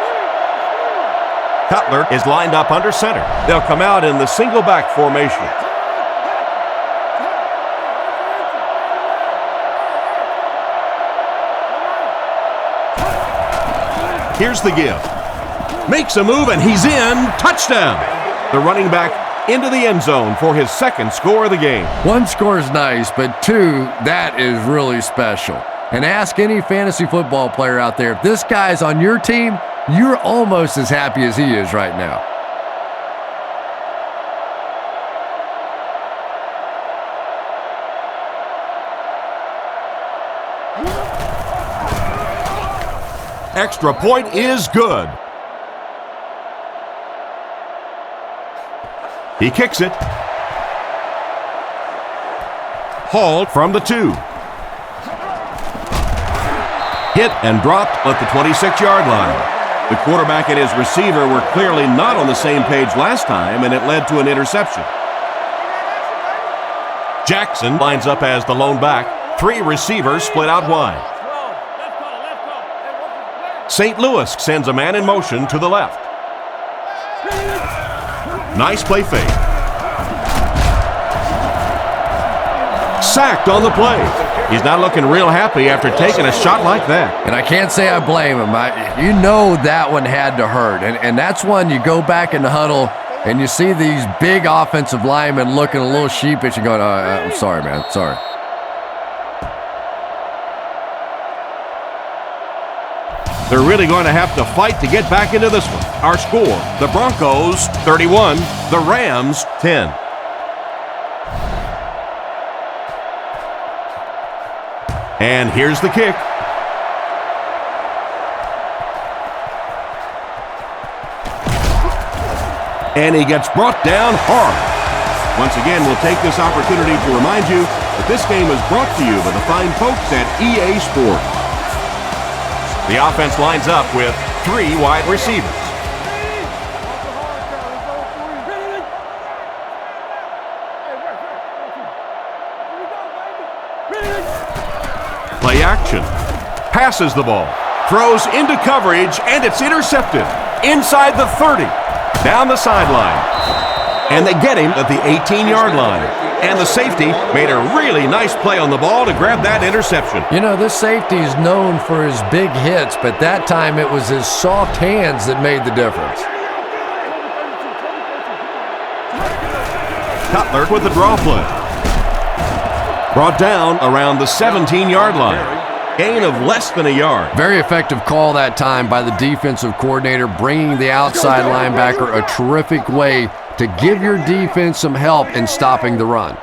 Cutler is lined up under center. They'll come out in the single back formation. Here's the give. Makes a move and he's in. Touchdown. The running back into the end zone for his second score of the game. 1 score is nice, but 2, that is really special. And ask any fantasy football player out there, if this guy's on your team, you're almost as happy as he is right now. Extra point is good. He kicks it. Hauled from the 2. Hit and dropped at the 26-yard line. The quarterback and his receiver were clearly not on the same page last time, and it led to an interception. Jackson lines up as the lone back. 3 receivers split out wide. St. Louis sends a man in motion to the left. Nice play fake. Sacked on the play. He's not looking real happy after taking a shot like that. And I can't say I blame him. You know that one had to hurt. And that's one you go back in the huddle and you see these big offensive linemen looking a little sheepish and going, I'm sorry, man, sorry. They're really going to have to fight to get back into this one. Our score, the Broncos 31, the Rams 10. And here's the kick. And he gets brought down hard. Once again, we'll take this opportunity to remind you that this game is brought to you by the fine folks at EA Sports. The offense lines up with 3 wide receivers. Play action. Passes the ball. Throws into coverage, and it's intercepted. Inside the 30. Down the sideline. And they get him at the 18-yard line. And the safety made a really nice play on the ball to grab that interception. You know, this safety is known for his big hits, but that time it was his soft hands that made the difference. Cutler with the draw play. Brought down around the 17-yard line. Gain of less than a yard. Very effective call that time by the defensive coordinator, bringing the outside linebacker a terrific way to give your defense some help in stopping the run.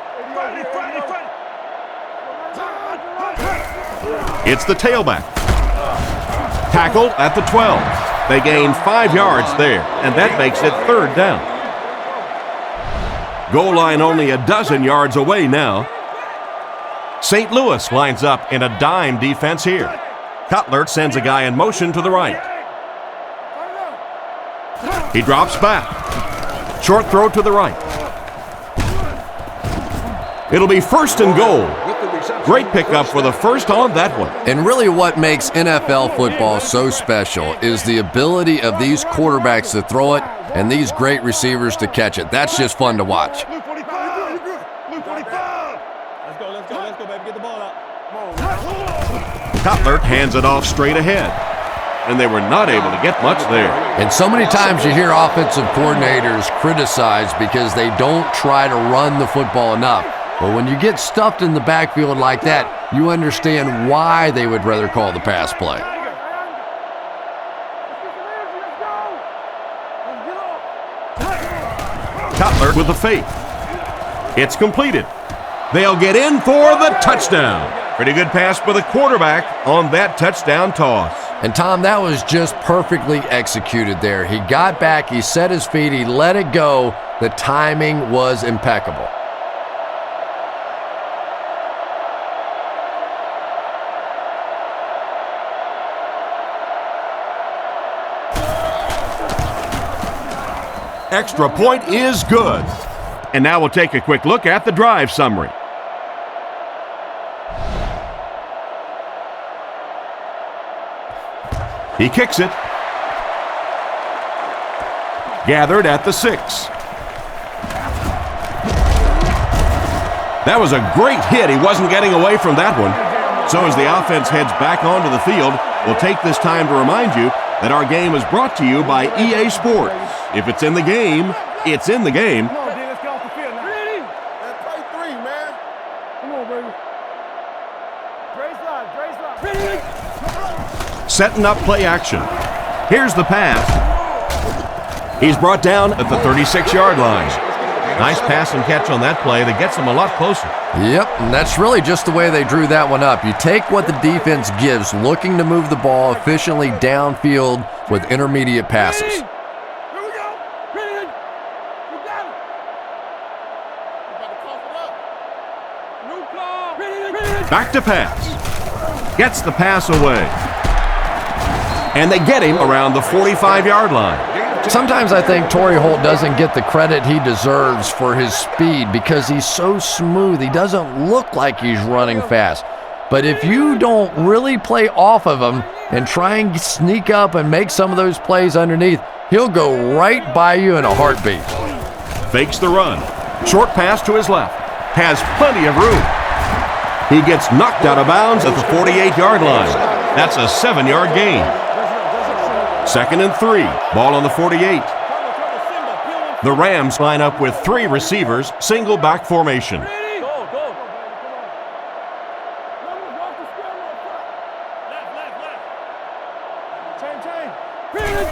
It's the tailback. Tackled at the 12. They gain 5 yards there, and that makes it 3rd down. Goal line only a dozen yards away now. St. Louis lines up in a dime defense here. Cutler sends a guy in motion to the right. He drops back. Short throw to the right. It'll be 1st and goal. Great pickup for the first on that one. And really what makes NFL football so special is the ability of these quarterbacks to throw it and these great receivers to catch it. That's just fun to watch. Cutler hands it off straight ahead, and they were not able to get much there. And so many times you hear offensive coordinators criticized because they don't try to run the football enough. But when you get stuffed in the backfield like that, you understand why they would rather call the pass play. Cutler with the fake. It's completed. They'll get in for the touchdown. Pretty good pass by the quarterback on that touchdown toss. And Tom, that was just perfectly executed there. He got back, he set his feet, he let it go. The timing was impeccable. Extra point is good. And now we'll take a quick look at the drive summary. He kicks it. Gathered at the 6. That was a great hit. He wasn't getting away from that one. So as the offense heads back onto the field, we'll take this time to remind you that our game is brought to you by EA Sports. If it's in the game, it's in the game. Come on, D, let's get off the field now. Ready? Let's play 3, man. Come on, baby. Dre slide, Dre slide. Ready? Setting up play action. Here's the pass. He's brought down at the 36-yard line. Nice pass and catch on that play that gets them a lot closer. Yep, and that's really just the way they drew that one up. You take what the defense gives, looking to move the ball efficiently downfield with intermediate passes. Here we go. Ready? You got it. You about to cough it up. New call. Ready? Back to pass. Gets the pass away. And they get him around the 45-yard line. Sometimes I think Torrey Holt doesn't get the credit he deserves for his speed because he's so smooth. He doesn't look like he's running fast. But if you don't really play off of him and try and sneak up and make some of those plays underneath, he'll go right by you in a heartbeat. Fakes the run. Short pass to his left. Has plenty of room. He gets knocked out of bounds at the 48-yard line. That's a 7-yard gain. 2nd and 3. Ball on the 48. The Rams line up with 3 receivers, single back formation.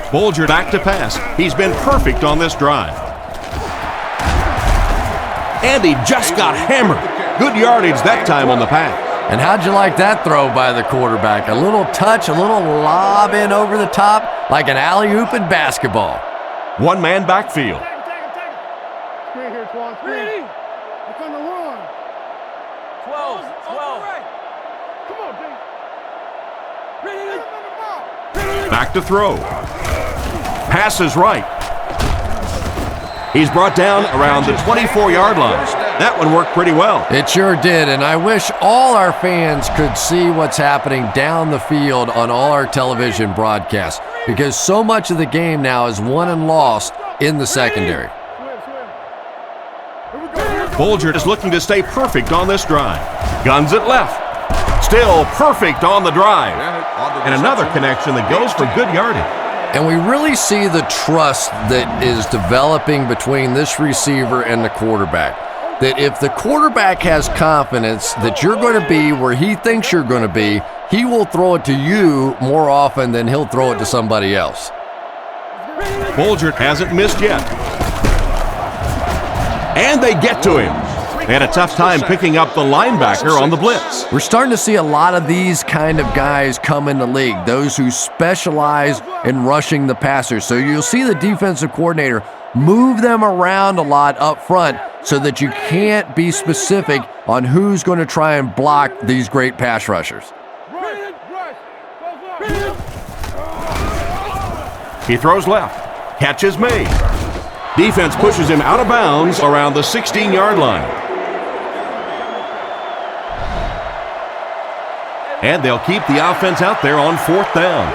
Bolger back to pass. He's been perfect on this drive. And he just got hammered. Good yardage that time on the pass. And how'd you like that throw by the quarterback? A little touch, a little lob in over the top, like an alley-oop in basketball. One-man backfield. Screen here, Twan. Screen. It's on the run. 12. Come on, D. Ready? Back to throw. Pass is right. He's brought down around the 24-yard line. That one worked pretty well. It sure did, and I wish all our fans could see what's happening down the field on all our television broadcasts, because so much of the game now is won and lost in the secondary. Bolger is looking to stay perfect on this drive. Guns it left. Still perfect on the drive. And another connection that goes for good yardage. And we really see the trust that is developing between this receiver and the quarterback. That if the quarterback has confidence that you're going to be where he thinks you're going to be, he will throw it to you more often than he'll throw it to somebody else. Bolger hasn't missed yet. And they get to him. They had a tough time picking up the linebacker on the blitz. We're starting to see a lot of these kind of guys come in the league, those who specialize in rushing the passer. So you'll see the defensive coordinator move them around a lot up front so that you can't be specific on who's going to try and block these great pass rushers. He throws left. Catch is made. Defense pushes him out of bounds around the 16-yard line. And they'll keep the offense out there on 4th down.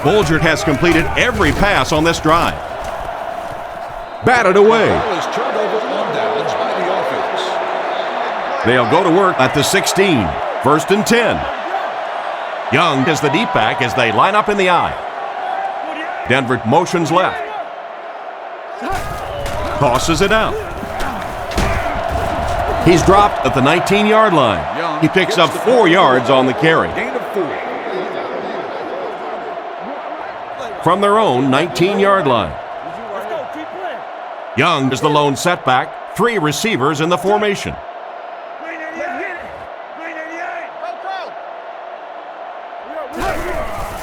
Bolger has completed every pass on this drive. Batted away. They'll go to work at the 16. 1st and 10. Young is the deep back as they line up in the I. Denver motions left. Tosses it out. He's dropped at the 19-yard line. He picks up 4 yards on the carry. Gain of 4. From their own 19-yard line. Let's go. Keep playing. Young is the lone setback. 3 receivers in the formation. Green 88. Green 88.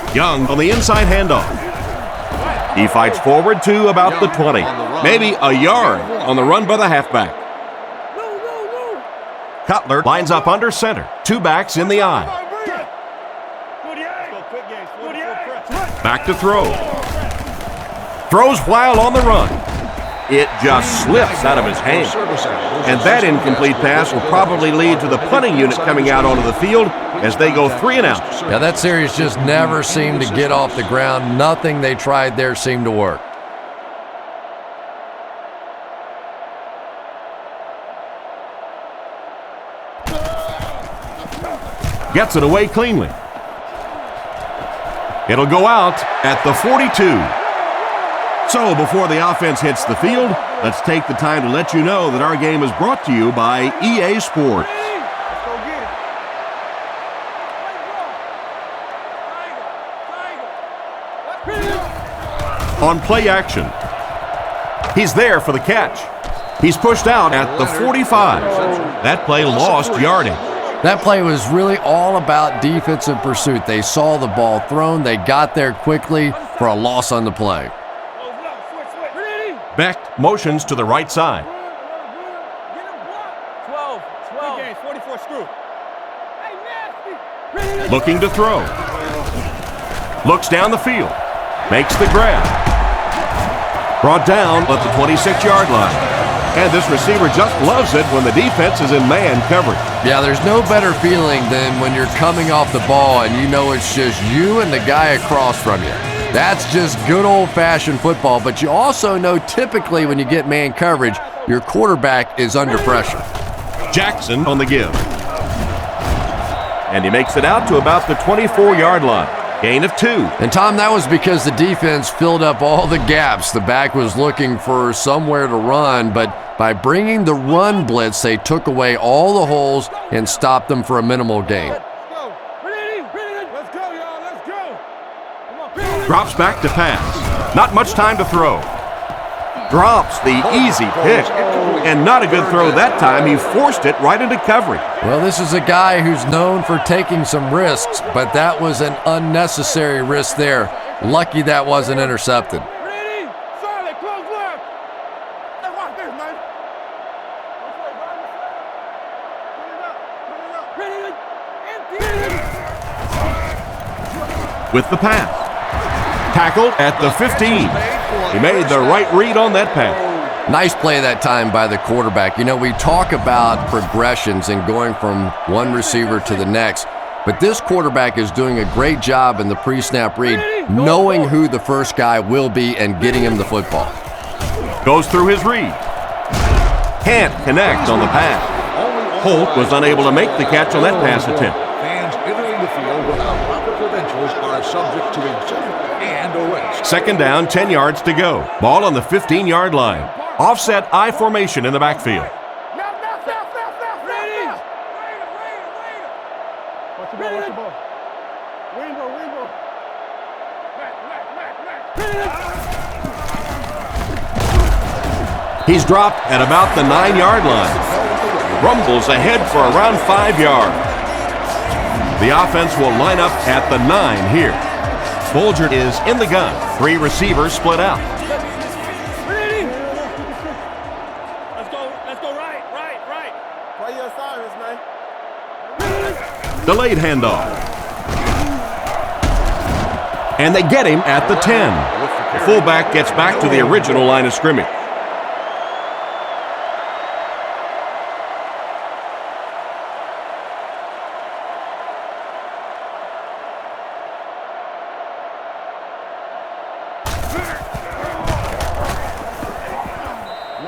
Go. Young on the inside handoff. He fights forward to about the 20. Maybe a yard on the run by the halfback. Cutler lines up under center. 2 backs in the eye. Back to throw. Throws while on the run. It just slips out of his hand. And that incomplete pass will probably lead to the punting unit coming out onto the field as they go 3 and out. Yeah, that series just never seemed to get off the ground. Nothing they tried there seemed to work. Gets it away cleanly. It'll go out at the 42. So before the offense hits the field, let's take the time to let you know that our game is brought to you by EA Sports. On play action, he's there for the catch. He's pushed out at the 45. That play lost yardage. That play was really all about defensive pursuit. They saw the ball thrown. They got there quickly for a loss on the play. Beck motions to the right side. 44 screw. Looking to throw. Looks down the field. Makes the grab. Brought down at the 26-yard line. And this receiver just loves it when the defense is in man coverage. Yeah, there's no better feeling than when you're coming off the ball and you know it's just you and the guy across from you. That's just good old-fashioned football, but you also know typically when you get man coverage, your quarterback is under pressure. Jackson on the give. And he makes it out to about the 24-yard line. Gain of 2. And Tom, that was because the defense filled up all the gaps. The back was looking for somewhere to run, but by bringing the run blitz, they took away all the holes and stopped them for a minimal gain. Drops back to pass. Not much time to throw. Drops the easy pick. And not a good throw that time. He forced it right into coverage. Well, this is a guy who's known for taking some risks, but that was an unnecessary risk there. Lucky that wasn't intercepted. With the pass. Tackled at the 15. He made the right read on that pass. Nice play that time by the quarterback. You know, we talk about progressions and going from one receiver to the next, but this quarterback is doing a great job in the pre-snap read, knowing who the first guy will be and getting him the football. Goes through his read. Can't connect on the pass. Holt was unable to make the catch on that pass attempt. Fans entering the field without proper credentials are subject to exhibit and arrest. Second down, 10 yards to go. Ball on the 15-yard line. Offset I formation in the backfield. He's dropped at about the 9-yard line. Rumbles ahead for around 5 yards. The offense will line up at the 9 here. Folger is in the gun. 3 receivers split out. Delayed handoff. And they get him at the 10. The fullback gets back to the original line of scrimmage.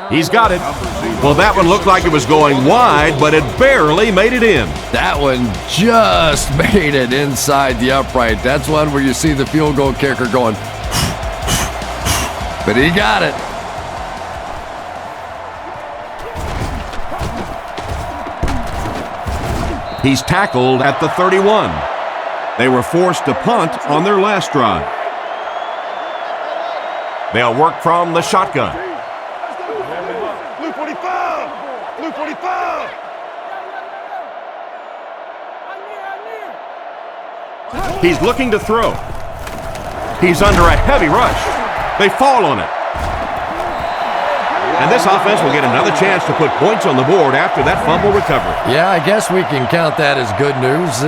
He's got it. Well, that one looked like it was going wide, but it barely made it in. That one just made it inside the upright. That's one where you see the field goal kicker going, but he got it. He's tackled at the 31. They were forced to punt on their last drive. They'll work from the shotgun. Blue 45! Blue 45! He's looking to throw. He's under a heavy rush. They fall on it. And this offense will get another chance to put points on the board after that fumble recovery. Yeah, I guess we can count that as good news.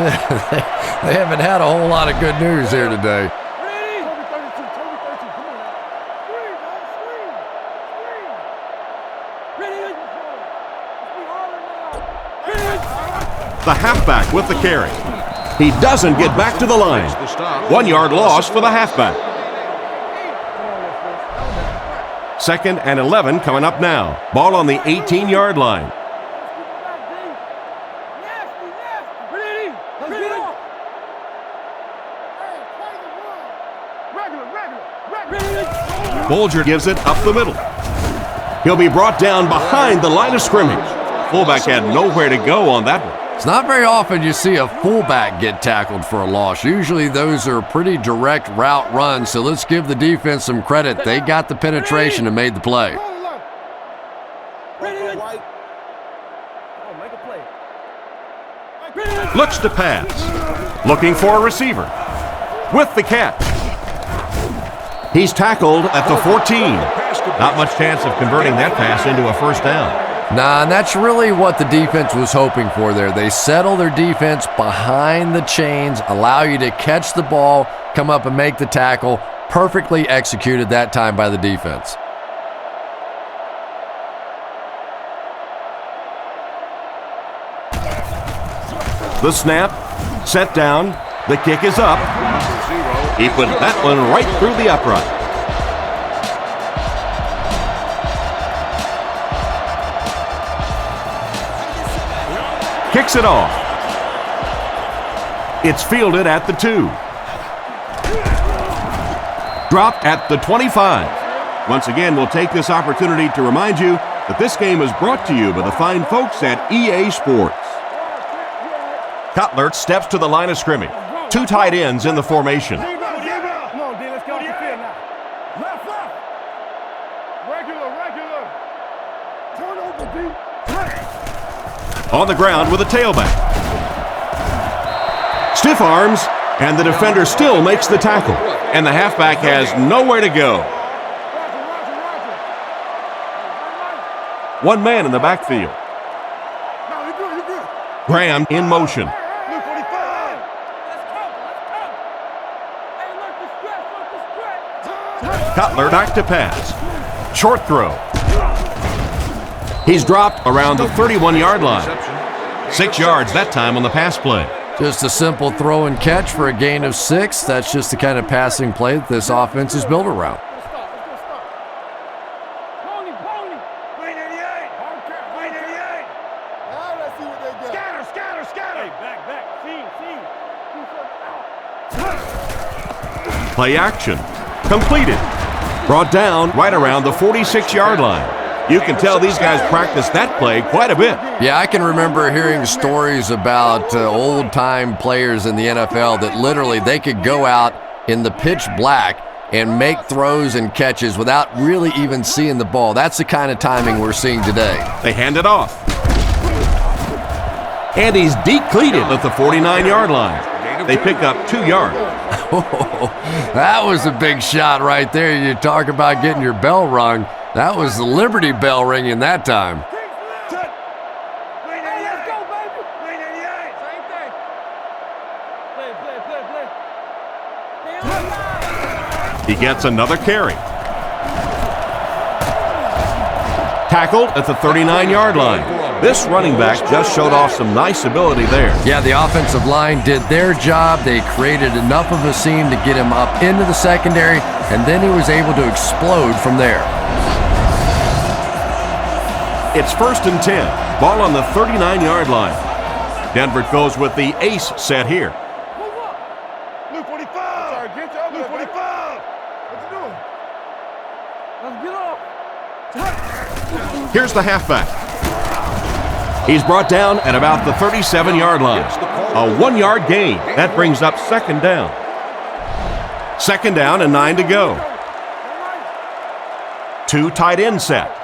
They haven't had a whole lot of good news here today. The halfback with the carry. He doesn't get back to the line. 1 yard loss for the halfback. 2nd and 11 coming up now. Ball on the 18-yard line. Bolger gives it up the middle. He'll be brought down behind the line of scrimmage. Fullback had nowhere to go on that one. It's not very often you see a fullback get tackled for a loss. Usually those are pretty direct route runs, so let's give the defense some credit. They got the penetration and made the play. Looks to pass. Looking for a receiver. With the catch. He's tackled at the 14. Not much chance of converting that pass into a first down. Nah, and that's really what the defense was hoping for there. They settle their defense behind the chains, allow you to catch the ball, come up and make the tackle. Perfectly executed that time by the defense. The snap, set down, the kick is up. He put that one right through the upright. Kicks it off. It's fielded at the 2. Dropped at the 25. Once again, we'll take this opportunity to remind you that this game is brought to you by the fine folks at EA Sports. Cutler steps to the line of scrimmage. 2 tight ends in the formation. Come on, D, let's go off the field now. Left. Regular. Turn over, D. On the ground with a tailback. Stiff arms, and the defender still makes the tackle. And the halfback has nowhere to go. One man in the backfield. No, you're good. Graham in motion. Blue 45. Cutler back to pass. Short throw. He's dropped around the 31-yard line. 6 yards that time on the pass play. Just a simple throw and catch for a gain of 6. That's just the kind of passing play that this offense is built around. Play action. Completed. Brought down right around the 46-yard line. You can tell these guys practice that play quite a bit. Yeah, I can remember hearing stories about old-time players in the NFL that literally they could go out in the pitch black and make throws and catches without really even seeing the ball. That's the kind of timing we're seeing today. They hand it off. And he's deep-cleated at the 49-yard line. They pick up 2 yards. That was a big shot right there. You talk about getting your bell rung. That was the Liberty Bell ringing that time. He gets another carry. Tackled at the 39-yard line. This running back just showed off some nice ability there. Yeah, the offensive line did their job. They created enough of a seam to get him up into the secondary, and then he was able to explode from there. It's 1st and 10. Ball on the 39-yard line. Denver goes with the ace set here. Blue 45. Blue 45. What you doing? Let's get off. Here's the halfback. He's brought down at about the 37-yard line. A 1-yard gain. That brings up second down. Second down and 9 to go. 2 tight end set.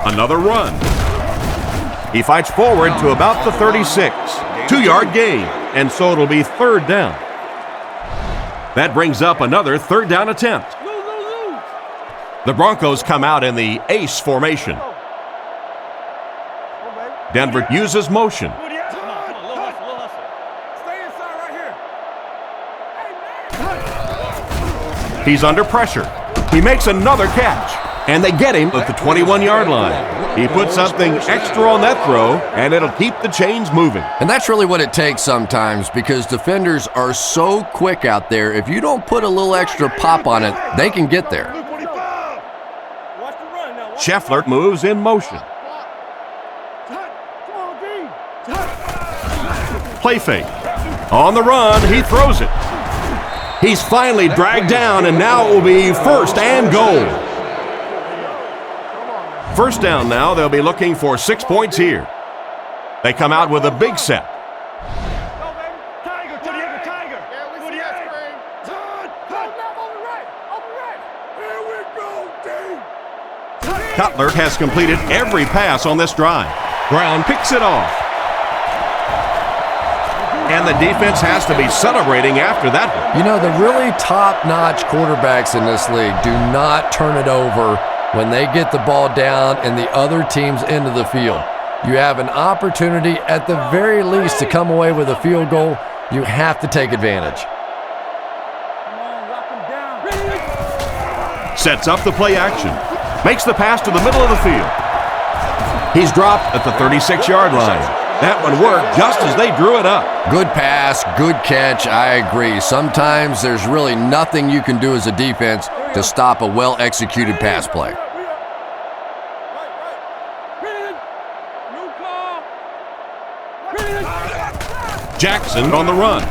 Another run. He fights forward to about the 36. 2-yard gain, and so it'll be third down. That brings up another third down attempt. The Broncos come out in the ace formation. Denver uses motion. He's under pressure. He makes another catch. And they get him at the 21-yard line. He puts something extra on that throw, and it'll keep the chains moving. And that's really what it takes sometimes, because defenders are so quick out there. If you don't put a little extra pop on it, they can get there. Scheffler moves in motion. Play fake. On the run, he throws it. He's finally dragged down, and now it will be first and goal. First down now, they'll be looking for 6 points here. They come out with a big set. Cutler has completed every pass on this drive. Brown picks it off. And the defense has to be celebrating after that one. You know, the really top-notch quarterbacks in this league do not turn it over when they get the ball down and the other team's into the field. You have an opportunity at the very least to come away with a field goal. You have to take advantage. Sets up the play action. Makes the pass to the middle of the field. He's dropped at the 36-yard line. That one worked just as they drew it up. Good pass, good catch, I agree. Sometimes there's really nothing you can do as a defense to stop a well-executed pass play. Jackson on the run.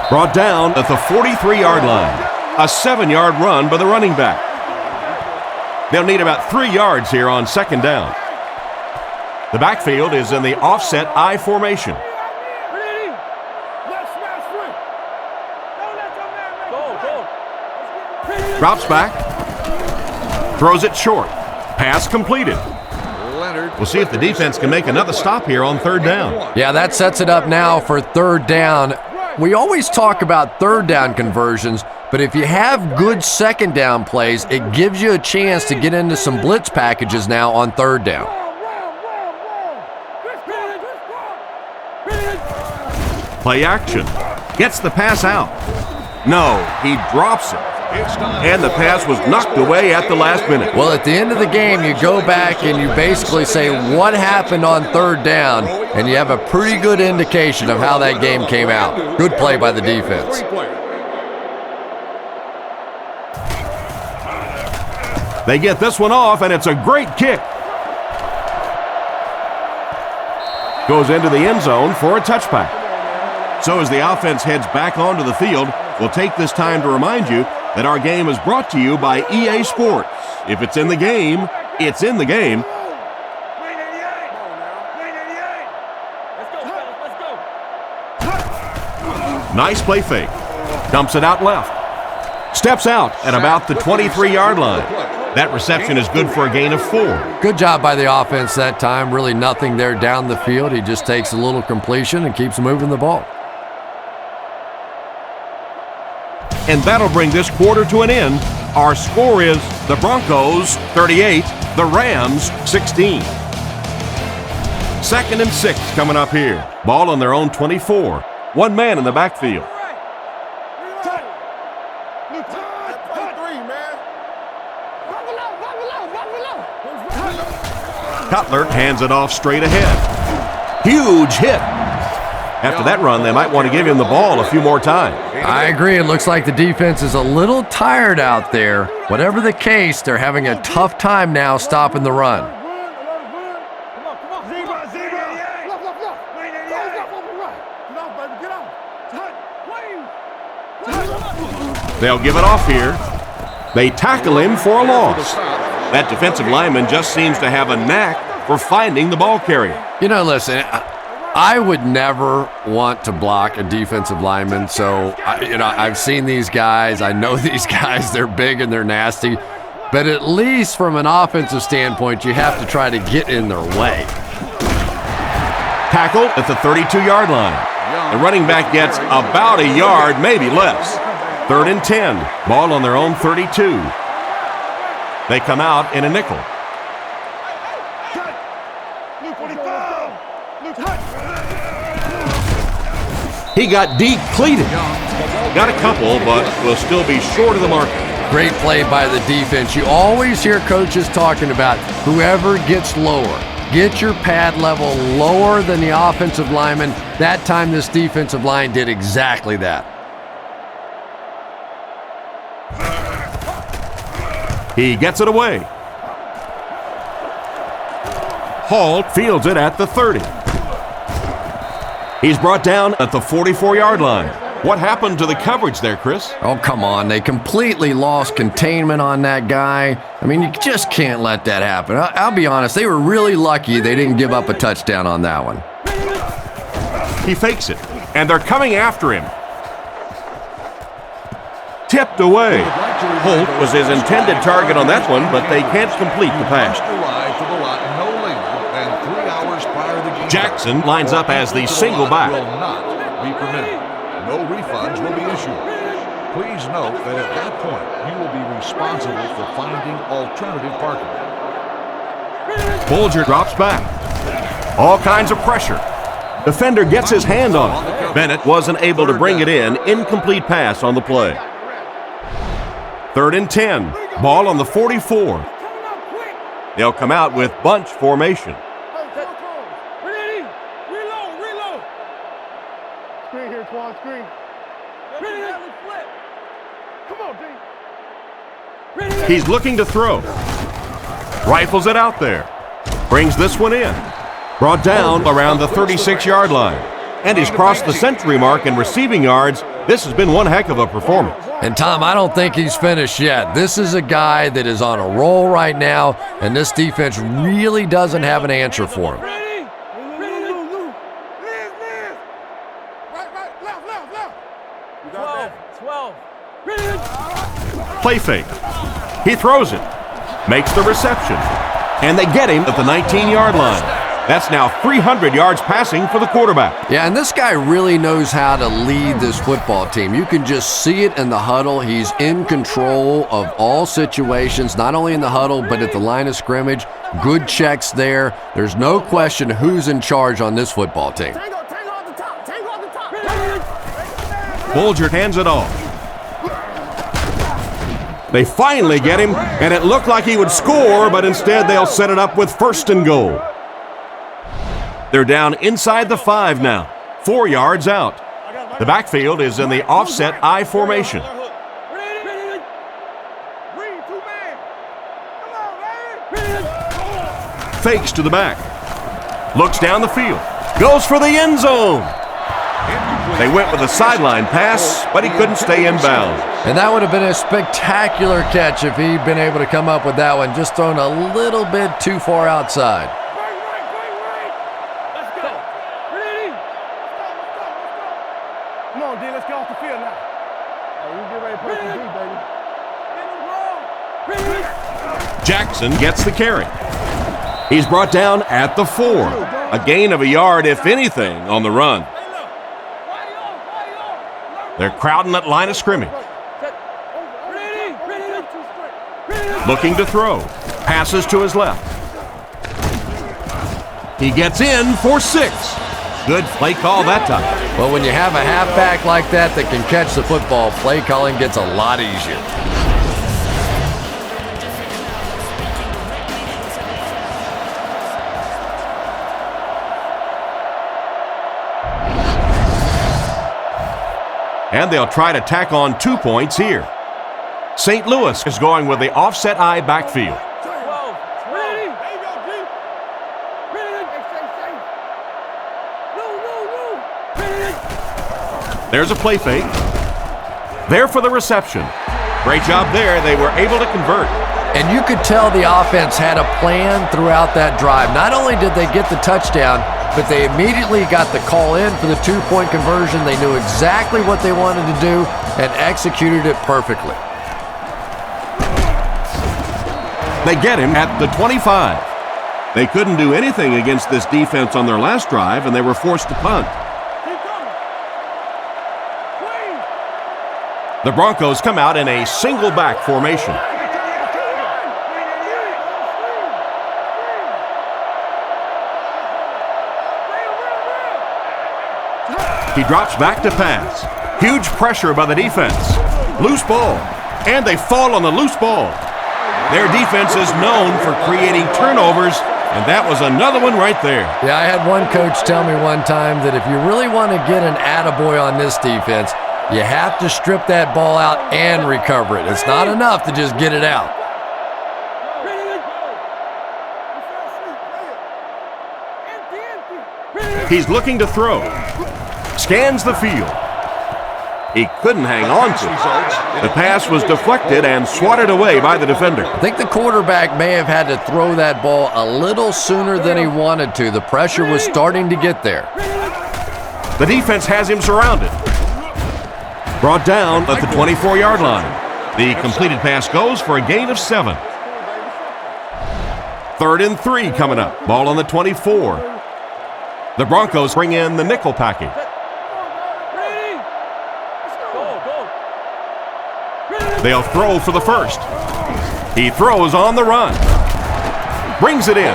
Brought down at the 43-yard line. A 7-yard run by the running back. They'll need about 3 yards here on second down. The backfield is in the offset I formation. Drops back. Throws it short. Pass completed. We'll see if the defense can make another stop here on third down. Yeah, that sets it up now for third down. We always talk about third down conversions, but if you have good second down plays, it gives you a chance to get into some blitz packages now on third down. Play action. Gets the pass out. No, he drops it. And the pass was knocked away at the last minute. Well, at the end of the game, you go back and you basically say what happened on third down, and you have a pretty good indication of how that game came out. Good play by the defense. They get this one off, and it's a great kick. Goes into the end zone for a touchback. So as the offense heads back onto the field, we'll take this time to remind you that our game is brought to you by EA Sports. If it's in the game, it's in the game. Nice play fake. Dumps it out left. Steps out at about the 23-yard line. That reception is good for a gain of 4. Good job by the offense that time. Really nothing there down the field. He just takes a little completion and keeps moving the ball. And that'll bring this quarter to an end. Our score is the Broncos 38, the Rams 16. 2nd and 6 coming up here. Ball on their own 24. One man in the backfield. Cutler hands it off straight ahead. Huge hit. After that run, they might want to give him the ball a few more times. I agree. It looks like the defense is a little tired out there. Whatever the case, they're having a tough time now stopping the run. They'll give it off here. They tackle him for a loss. That defensive lineman just seems to have a knack for finding the ball carrier. You know, listen, I would never want to block a defensive lineman. So, I've seen these guys. I know these guys. They're big and they're nasty. But at least from an offensive standpoint, you have to try to get in their way. Tackle at the 32-yard line. The running back gets about a yard, maybe less. 3rd and 10. Ball on their own 32. They come out in a nickel. He got depleted. Got a couple, but will still be short of the mark. Great play by the defense. You always hear coaches talking about whoever gets lower. Get your pad level lower than the offensive lineman. That time this defensive line did exactly that. He gets it away. Hall fields it at the 30. He's brought down at the 44-yard line. What happened to the coverage there, Chris? Oh, come on. They completely lost containment on that guy. I mean, you just can't let that happen. I'll be honest, they were really lucky they didn't give up a touchdown on that one. He fakes it, and they're coming after him. Tipped away. Holt was his intended target on that one, but they can't complete the pass. Jackson lines up as the single back. Will not be permitted. No refunds will be issued. Please note that at that point, you will be responsible for finding alternative parking. Bulger drops back. All kinds of pressure. Defender gets his hand on it. Bennett wasn't able to bring it in. Incomplete pass on the play. 3rd and 10. Ball on the 44. They'll come out with bunch formation. Screen here, Twan, screen. Come on, D. He's looking to throw. Rifles it out there. Brings this one in. Brought down around the 36-yard line. And he's crossed the century mark in receiving yards. This has been one heck of a performance. And Tom, I don't think he's finished yet. This is a guy that is on a roll right now, and this defense really doesn't have an answer for him. Play fake. He throws it. Makes the reception. And they get him at the 19-yard line. That's now 300 yards passing for the quarterback. Yeah, and this guy really knows how to lead this football team. You can just see it in the huddle. He's in control of all situations, not only in the huddle, but at the line of scrimmage. Good checks there. There's no question who's in charge on this football team. Bulger hands it off. They finally get him, and it looked like he would score, but instead they'll set it up with 1st and goal. They're down inside the 5 now, 4 yards out. The backfield is in the offset I formation. Fakes to the back. Looks down the field. Goes for the end zone. They went with a sideline pass, but he couldn't stay in bounds. And that would have been a spectacular catch if he'd been able to come up with that one, just thrown a little bit too far outside. Let's go. Come on, D, let's get off the field now. We get ready to play some D, baby. Jackson gets the carry. He's brought down at the 4. A gain of a yard, if anything, on the run. They're crowding that line of scrimmage. Looking to throw. Passes to his left. He gets in for 6. Good play call that time. Well, when you have a halfback like that can catch the football, play calling gets a lot easier. And they'll try to tack on 2 points here. St. Louis is going with the offset I backfield. There's a play fake. There for the reception. Great job there. They were able to convert. And you could tell the offense had a plan throughout that drive. Not only did they get the touchdown, but they immediately got the call in for the two-point conversion. They knew exactly what they wanted to do and executed it perfectly. They get him at the 25. They couldn't do anything against this defense on their last drive, and they were forced to punt. The Broncos come out in a single back formation. He drops back to pass. Huge pressure by the defense. Loose ball. And they fall on the loose ball. Their defense is known for creating turnovers, and that was another one right there. Yeah, I had one coach tell me one time that if you really want to get an attaboy on this defense, you have to strip that ball out and recover it. It's not enough to just get it out. He's looking to throw. Scans the field. He couldn't hang on to it. The pass was deflected and swatted away by the defender. I think the quarterback may have had to throw that ball a little sooner than he wanted to. The pressure was starting to get there. The defense has him surrounded. Brought down at the 24-yard line. The completed pass goes for a gain of 7. 3rd and 3 coming up. Ball on the 24. The Broncos bring in the nickel package. They'll throw for the first. He throws on the run. Brings it in.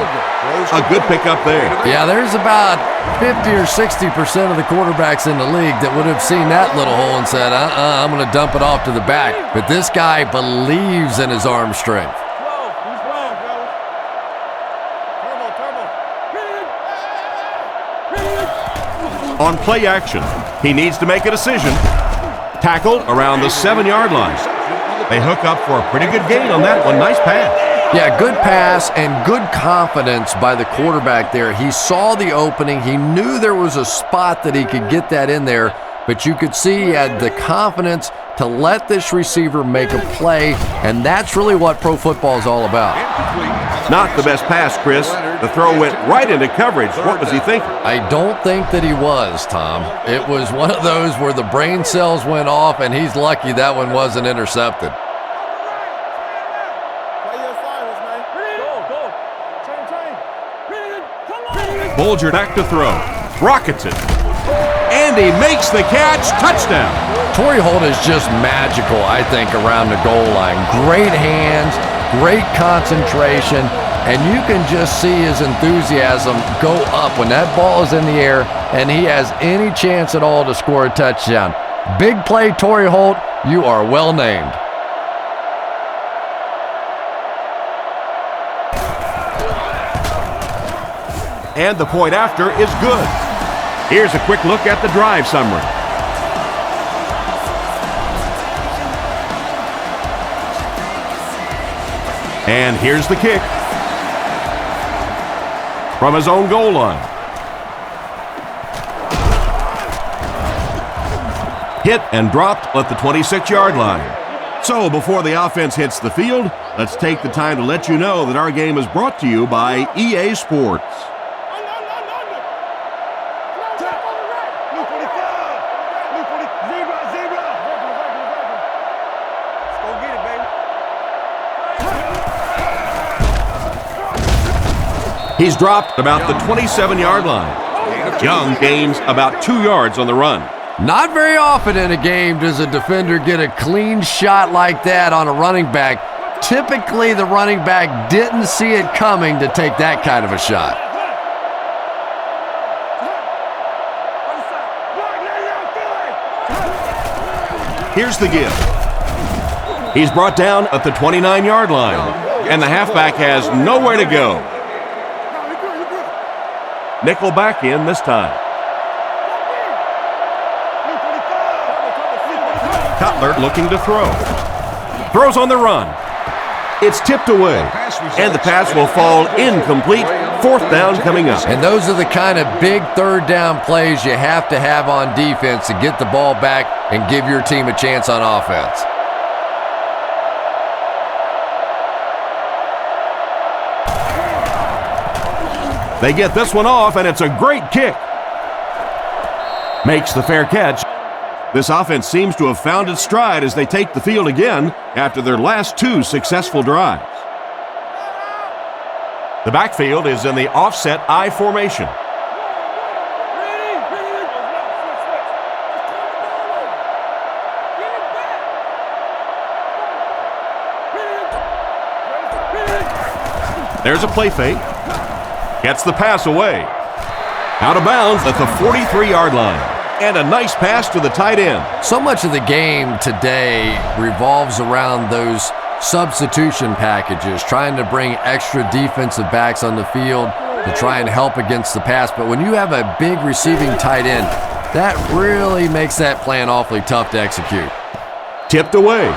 A good pickup there. Yeah, there's about 50 or 60% of the quarterbacks in the league that would have seen that little hole and said, I'm going to dump it off to the back. But this guy believes in his arm strength. On play action, he needs to make a decision. Tackled around the 7-yard line. They hook up for a pretty good gain on that one. Nice pass. Yeah, good pass and good confidence by the quarterback there. He saw the opening. He knew there was a spot that he could get that in there, but you could see he had the confidence to let this receiver make a play, and that's really what pro football is all about. Not the best pass, Chris. The throw went right into coverage. What was he thinking? I don't think that he was, Tom. It was one of those where the brain cells went off, and he's lucky that one wasn't intercepted. Bulger back to throw. Rockets it. And he makes the catch. Touchdown. Torrey Holt is just magical, I think, around the goal line. Great hands, great concentration, and you can just see his enthusiasm go up when that ball is in the air and he has any chance at all to score a touchdown. Big play, Torrey Holt. You are well named. And the point after is good. Here's a quick look at the drive summary. And here's the kick. From his own goal line. Hit and dropped at the 26-yard line. So before the offense hits the field, let's take the time to let you know that our game is brought to you by EA Sports. He's dropped about the 27-yard line. Young gains about 2 yards on the run. Not very often in a game does a defender get a clean shot like that on a running back. Typically, the running back didn't see it coming to take that kind of a shot. Here's the give. He's brought down at the 29-yard line, and the halfback has nowhere to go. Nickel back in this time. Cutler looking to throw. Throws on the run. It's tipped away, and the pass will fall incomplete. 4th down coming up. And those are the kind of big 3rd down plays you have to have on defense to get the ball back and give your team a chance on offense. They get this one off, and it's a great kick. Makes the fair catch. This offense seems to have found its stride as they take the field again after their last 2 successful drives. The backfield is in the offset I formation. There's a play fake. Gets the pass away. Out of bounds at the 43-yard line. And a nice pass to the tight end. So much of the game today revolves around those substitution packages, trying to bring extra defensive backs on the field to try and help against the pass. But when you have a big receiving tight end, that really makes that plan awfully tough to execute. Tipped away.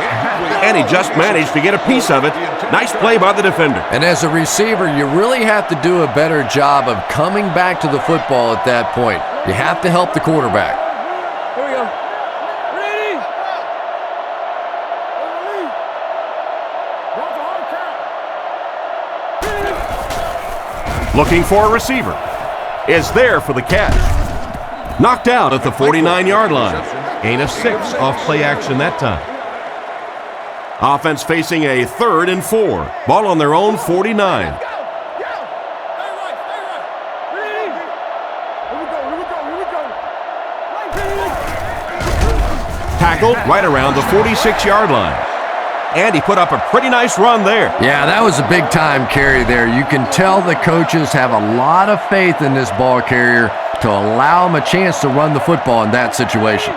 And he just managed to get a piece of it. Nice play by the defender. And as a receiver, you really have to do a better job of coming back to the football at that point. You have to help the quarterback. Here we go. Ready? Looking for a receiver. Is there for the catch. Knocked out at the 49-yard line. Gain of 6 off play action that time. Offense facing a 3rd and 4. Ball on their own 49. Tackled right around the 46-yard line. And he put up a pretty nice run there. Yeah, that was a big-time carry there. You can tell the coaches have a lot of faith in this ball carrier to allow him a chance to run the football in that situation.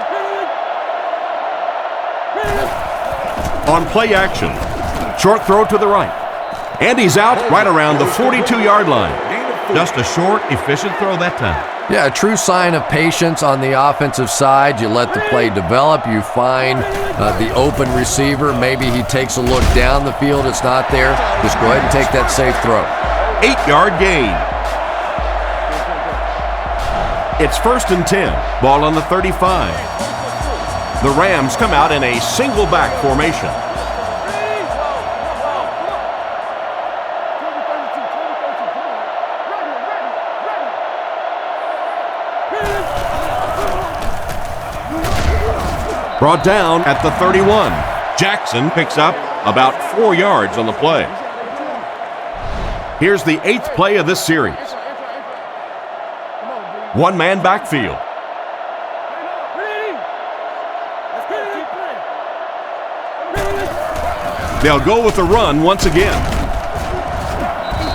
On play action, short throw to the right. And he's out right around the 42-yard line. Just a short, efficient throw that time. Yeah, a true sign of patience on the offensive side. You let the play develop. You find the open receiver. Maybe he takes a look down the field. It's not there. Just go ahead and take that safe throw. 8-yard gain. It's 1st and 10. Ball on the 35. The Rams come out in a single back formation. Brought down at the 31. Jackson picks up about 4 yards on the play. Here's the 8th play of this series. One-man backfield. They'll go with the run once again.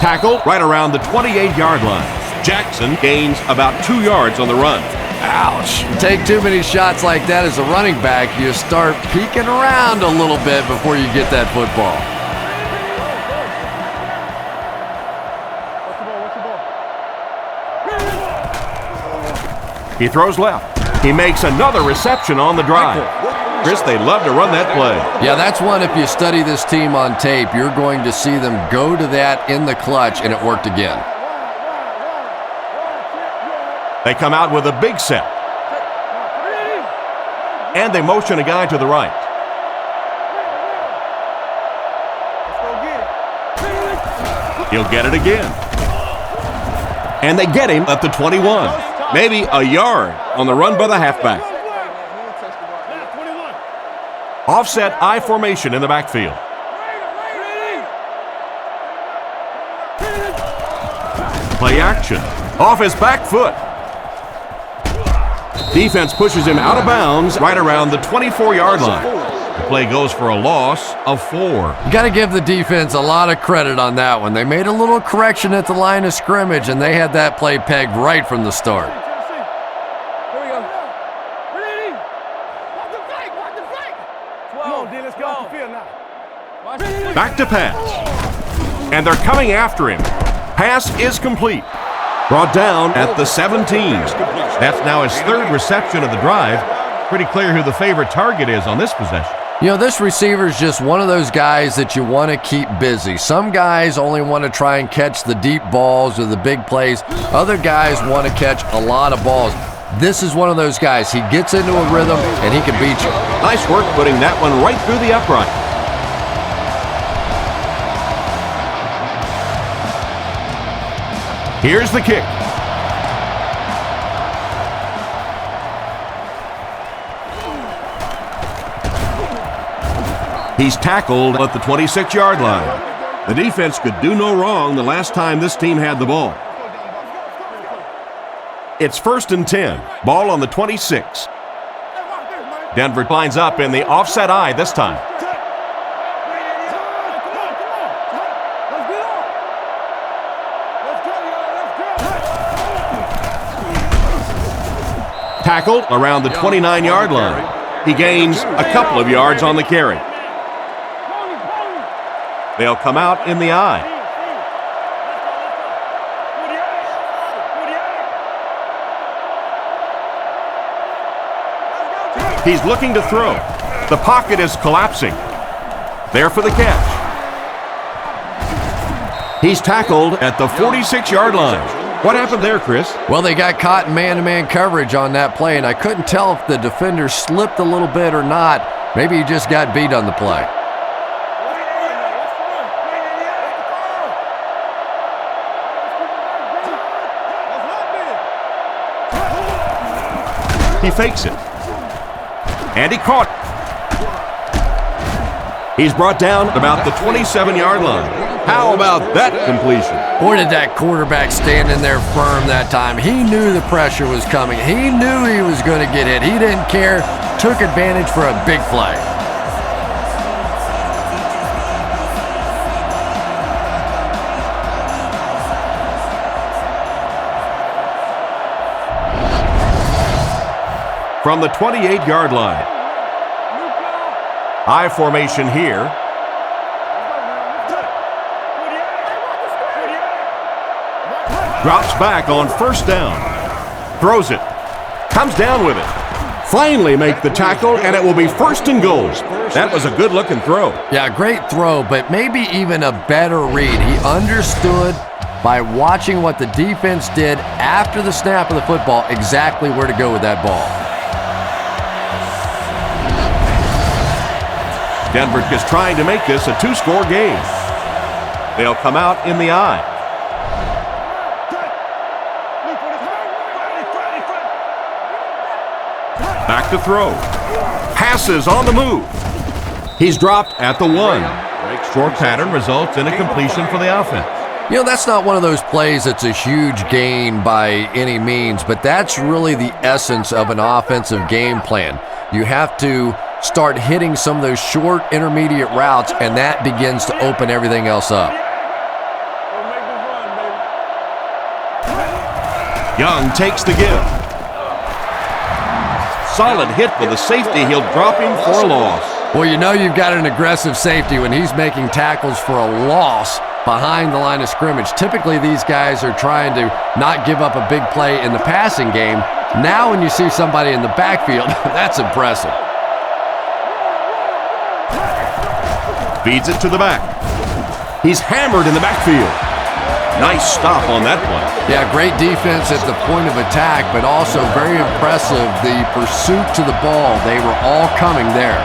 Tackled right around the 28-yard line. Jackson gains about 2 yards on the run. Ouch. You take too many shots like that as a running back, you start peeking around a little bit before you get that football. He throws left. He makes another reception on the drive. Chris, they love to run that play. Yeah, that's one, if you study this team on tape, you're going to see them go to that in the clutch, and it worked again. They come out with a big set. And they motion a guy to the right. He'll get it again. And they get him at the 21. Maybe a yard on the run by the halfback. Offset I formation in the backfield. Play action. Off his back foot. Defense pushes him out of bounds right around the 24-yard line. The play goes for a loss of 4. You got to give the defense a lot of credit on that one. They made a little correction at the line of scrimmage, and they had that play pegged right from the start. Back to pass. And they're coming after him. Pass is complete. Brought down at the 17. That's now his 3rd reception of the drive. Pretty clear who the favorite target is on this possession. You know, this receiver is just one of those guys that you want to keep busy. Some guys only want to try and catch the deep balls or the big plays. Other guys want to catch a lot of balls. This is one of those guys. He gets into a rhythm, and he can beat you. Nice work putting that one right through the upright. Here's the kick. He's tackled at the 26-yard line. The defense could do no wrong the last time this team had the ball. It's 1st and 10. Ball on the 26. Denver lines up in the offset eye this time. Tackled around the 29-yard line. He gains a couple of yards on the carry. They'll come out in the eye. He's looking to throw. The pocket is collapsing. There for the catch. He's tackled at the 46-yard line. What happened there, Chris? Well, they got caught in man-to-man coverage on that play, and I couldn't tell if the defender slipped a little bit or not. Maybe he just got beat on the play. He fakes it. And he caught. He's brought down about the 27-yard line. How about that completion? Boy, did that quarterback stand in there firm that time. He knew the pressure was coming. He knew he was going to get hit. He didn't care. Took advantage for a big play. From the 28-yard line. I formation here. Drops back on 1st down. Throws it. Comes down with it. Finally make the tackle, and it will be 1st and goal. That was a good-looking throw. Yeah, great throw, but maybe even a better read. He understood by watching what the defense did after the snap of the football exactly where to go with that ball. Denver is trying to make this a 2-score game. They'll come out in the eye. Back to throw. Passes on the move. He's dropped at the 1. Short pattern results in a completion for the offense. You know, that's not one of those plays that's a huge gain by any means, but that's really the essence of an offensive game plan. You have to start hitting some of those short intermediate routes, and that begins to open everything else up. Young takes the give. Solid hit with the safety. He'll drop him for a loss. Well, you know you've got an aggressive safety when he's making tackles for a loss behind the line of scrimmage. Typically, these guys are trying to not give up a big play in the passing game. Now when you see somebody in the backfield, that's impressive. Feeds it to the back. He's hammered in the backfield. Nice stop on that one. Yeah, great defense at the point of attack, but also very impressive the pursuit to the ball. They were all coming there.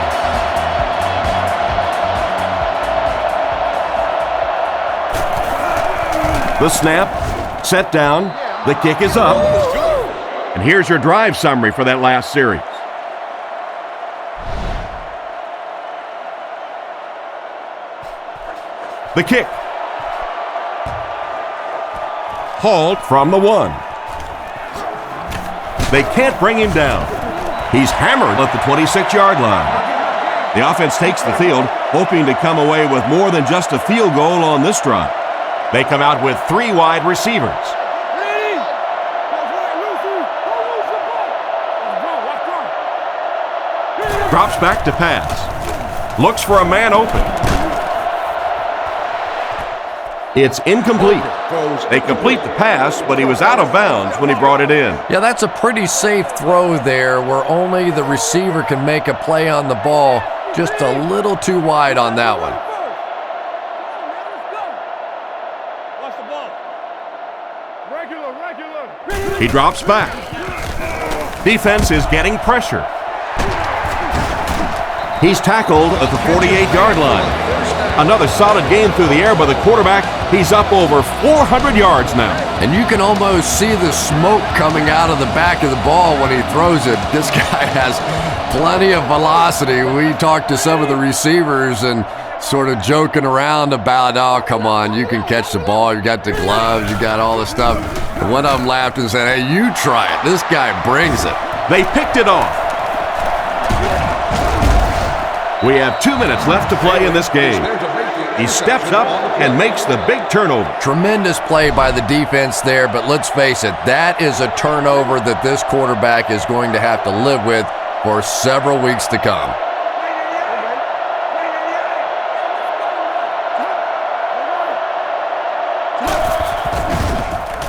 The snap, set down, the kick is up. And here's your drive summary for that last series. The kick. Hauled from the 1. They can't bring him down. He's hammered at the 26-yard line. The offense takes the field, hoping to come away with more than just a field goal on this drive. They come out with 3 wide receivers. Drops back to pass. Looks for a man open. It's incomplete. They complete the pass, but he was out of bounds when he brought it in. Yeah, that's a pretty safe throw there where only the receiver can make a play on the ball. Just a little too wide on that one. He drops back. Defense is getting pressure. He's tackled at the 48-yard line. Another solid game through the air by the quarterback. He's up over 400 yards now. And you can almost see the smoke coming out of the back of the ball when he throws it. This guy has plenty of velocity. We talked to some of the receivers and sort of joking around about, oh, come on, you can catch the ball. You got the gloves. You got all the stuff. And one of them laughed and said, hey, you try it. This guy brings it. They picked it off. We have 2 minutes left to play in this game. He steps up and makes the big turnover. Tremendous play by the defense there, but let's face it, that is a turnover that this quarterback is going to have to live with for several weeks to come.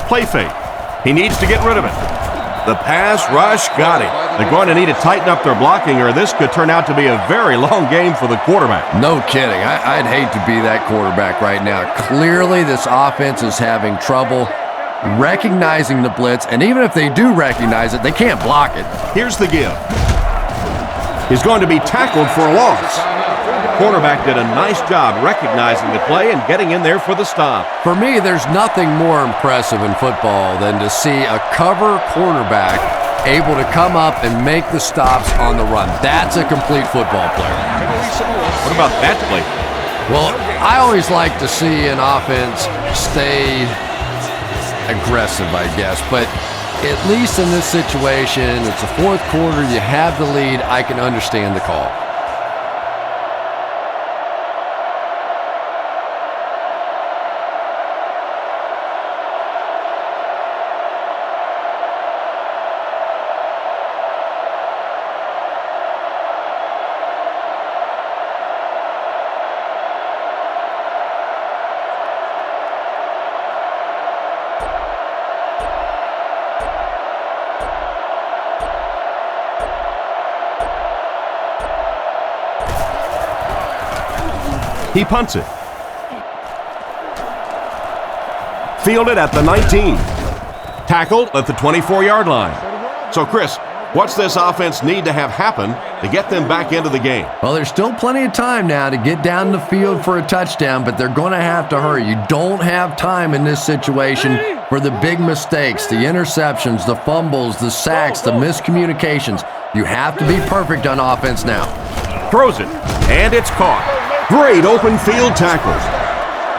Play fake. He needs to get rid of it. The pass rush got him. They're going to need to tighten up their blocking, or this could turn out to be a very long game for the quarterback. No kidding. I'd hate to be that quarterback right now. Clearly, this offense is having trouble recognizing the blitz, and even if they do recognize it, they can't block it. Here's the give. He's going to be tackled for a loss. Quarterback did a nice job recognizing the play and getting in there for the stop. For me, there's nothing more impressive in football than to see a cover cornerback able to come up and make the stops on the run. That's a complete football player. What about that play? Well, I always like to see an offense stay aggressive, I guess, but at least in this situation, it's the fourth quarter, you have the lead, I can understand the call. He punts it. Fielded at the 19. Tackled at the 24-yard line. So, Chris, what's this offense need to have happen to get them back into the game? Well, there's still plenty of time now to get down the field for a touchdown, but they're going to have to hurry. You don't have time in this situation for the big mistakes, the interceptions, the fumbles, the sacks, the miscommunications. You have to be perfect on offense now. Throws it, and it's caught. Great open field tackle.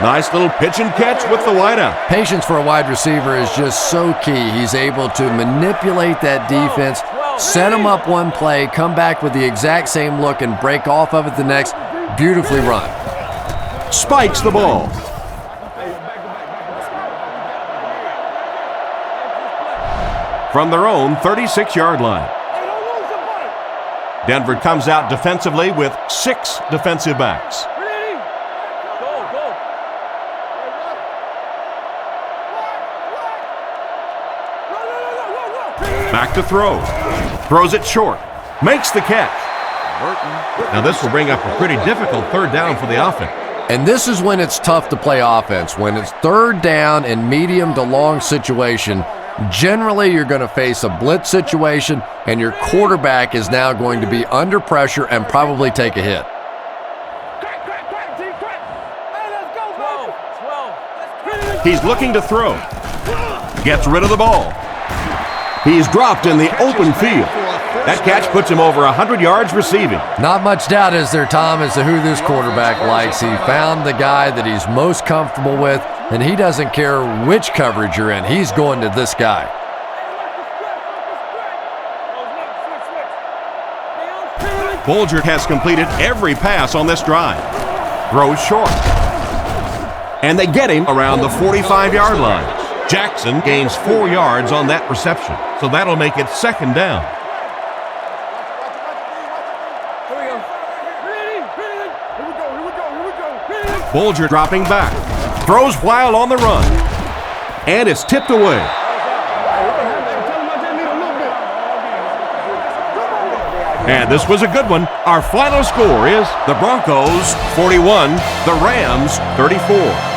Nice little pitch and catch with the wideout. Patience for a wide receiver is just so key. He's able to manipulate that defense, set him up one play, come back with the exact same look, and break off of it the next. Beautifully run. Spikes the ball. From their own 36-yard line. Denver comes out defensively with 6 defensive backs. Back to throw. Throws it short. Makes the catch. Now this will bring up a pretty difficult third down for the offense. And this is when it's tough to play offense. When it's third down and medium to long situation, generally you're going to face a blitz situation, and your quarterback is now going to be under pressure and probably take a hit. He's looking to throw. Gets rid of the ball. He's dropped in the open field. That catch puts him over 100 yards receiving. Not much doubt, is there, Tom, as to who this quarterback likes. He found the guy that he's most comfortable with, and he doesn't care which coverage you're in. He's going to this guy. Bolger has completed every pass on this drive. Throws short. And they get him around the 45-yard line. Jackson gains 4 yards on that reception, so that'll make it second down. Bolger dropping back. Throws while on the run. And it's tipped away. And this was a good one. Our final score is the Broncos 41, the Rams 34.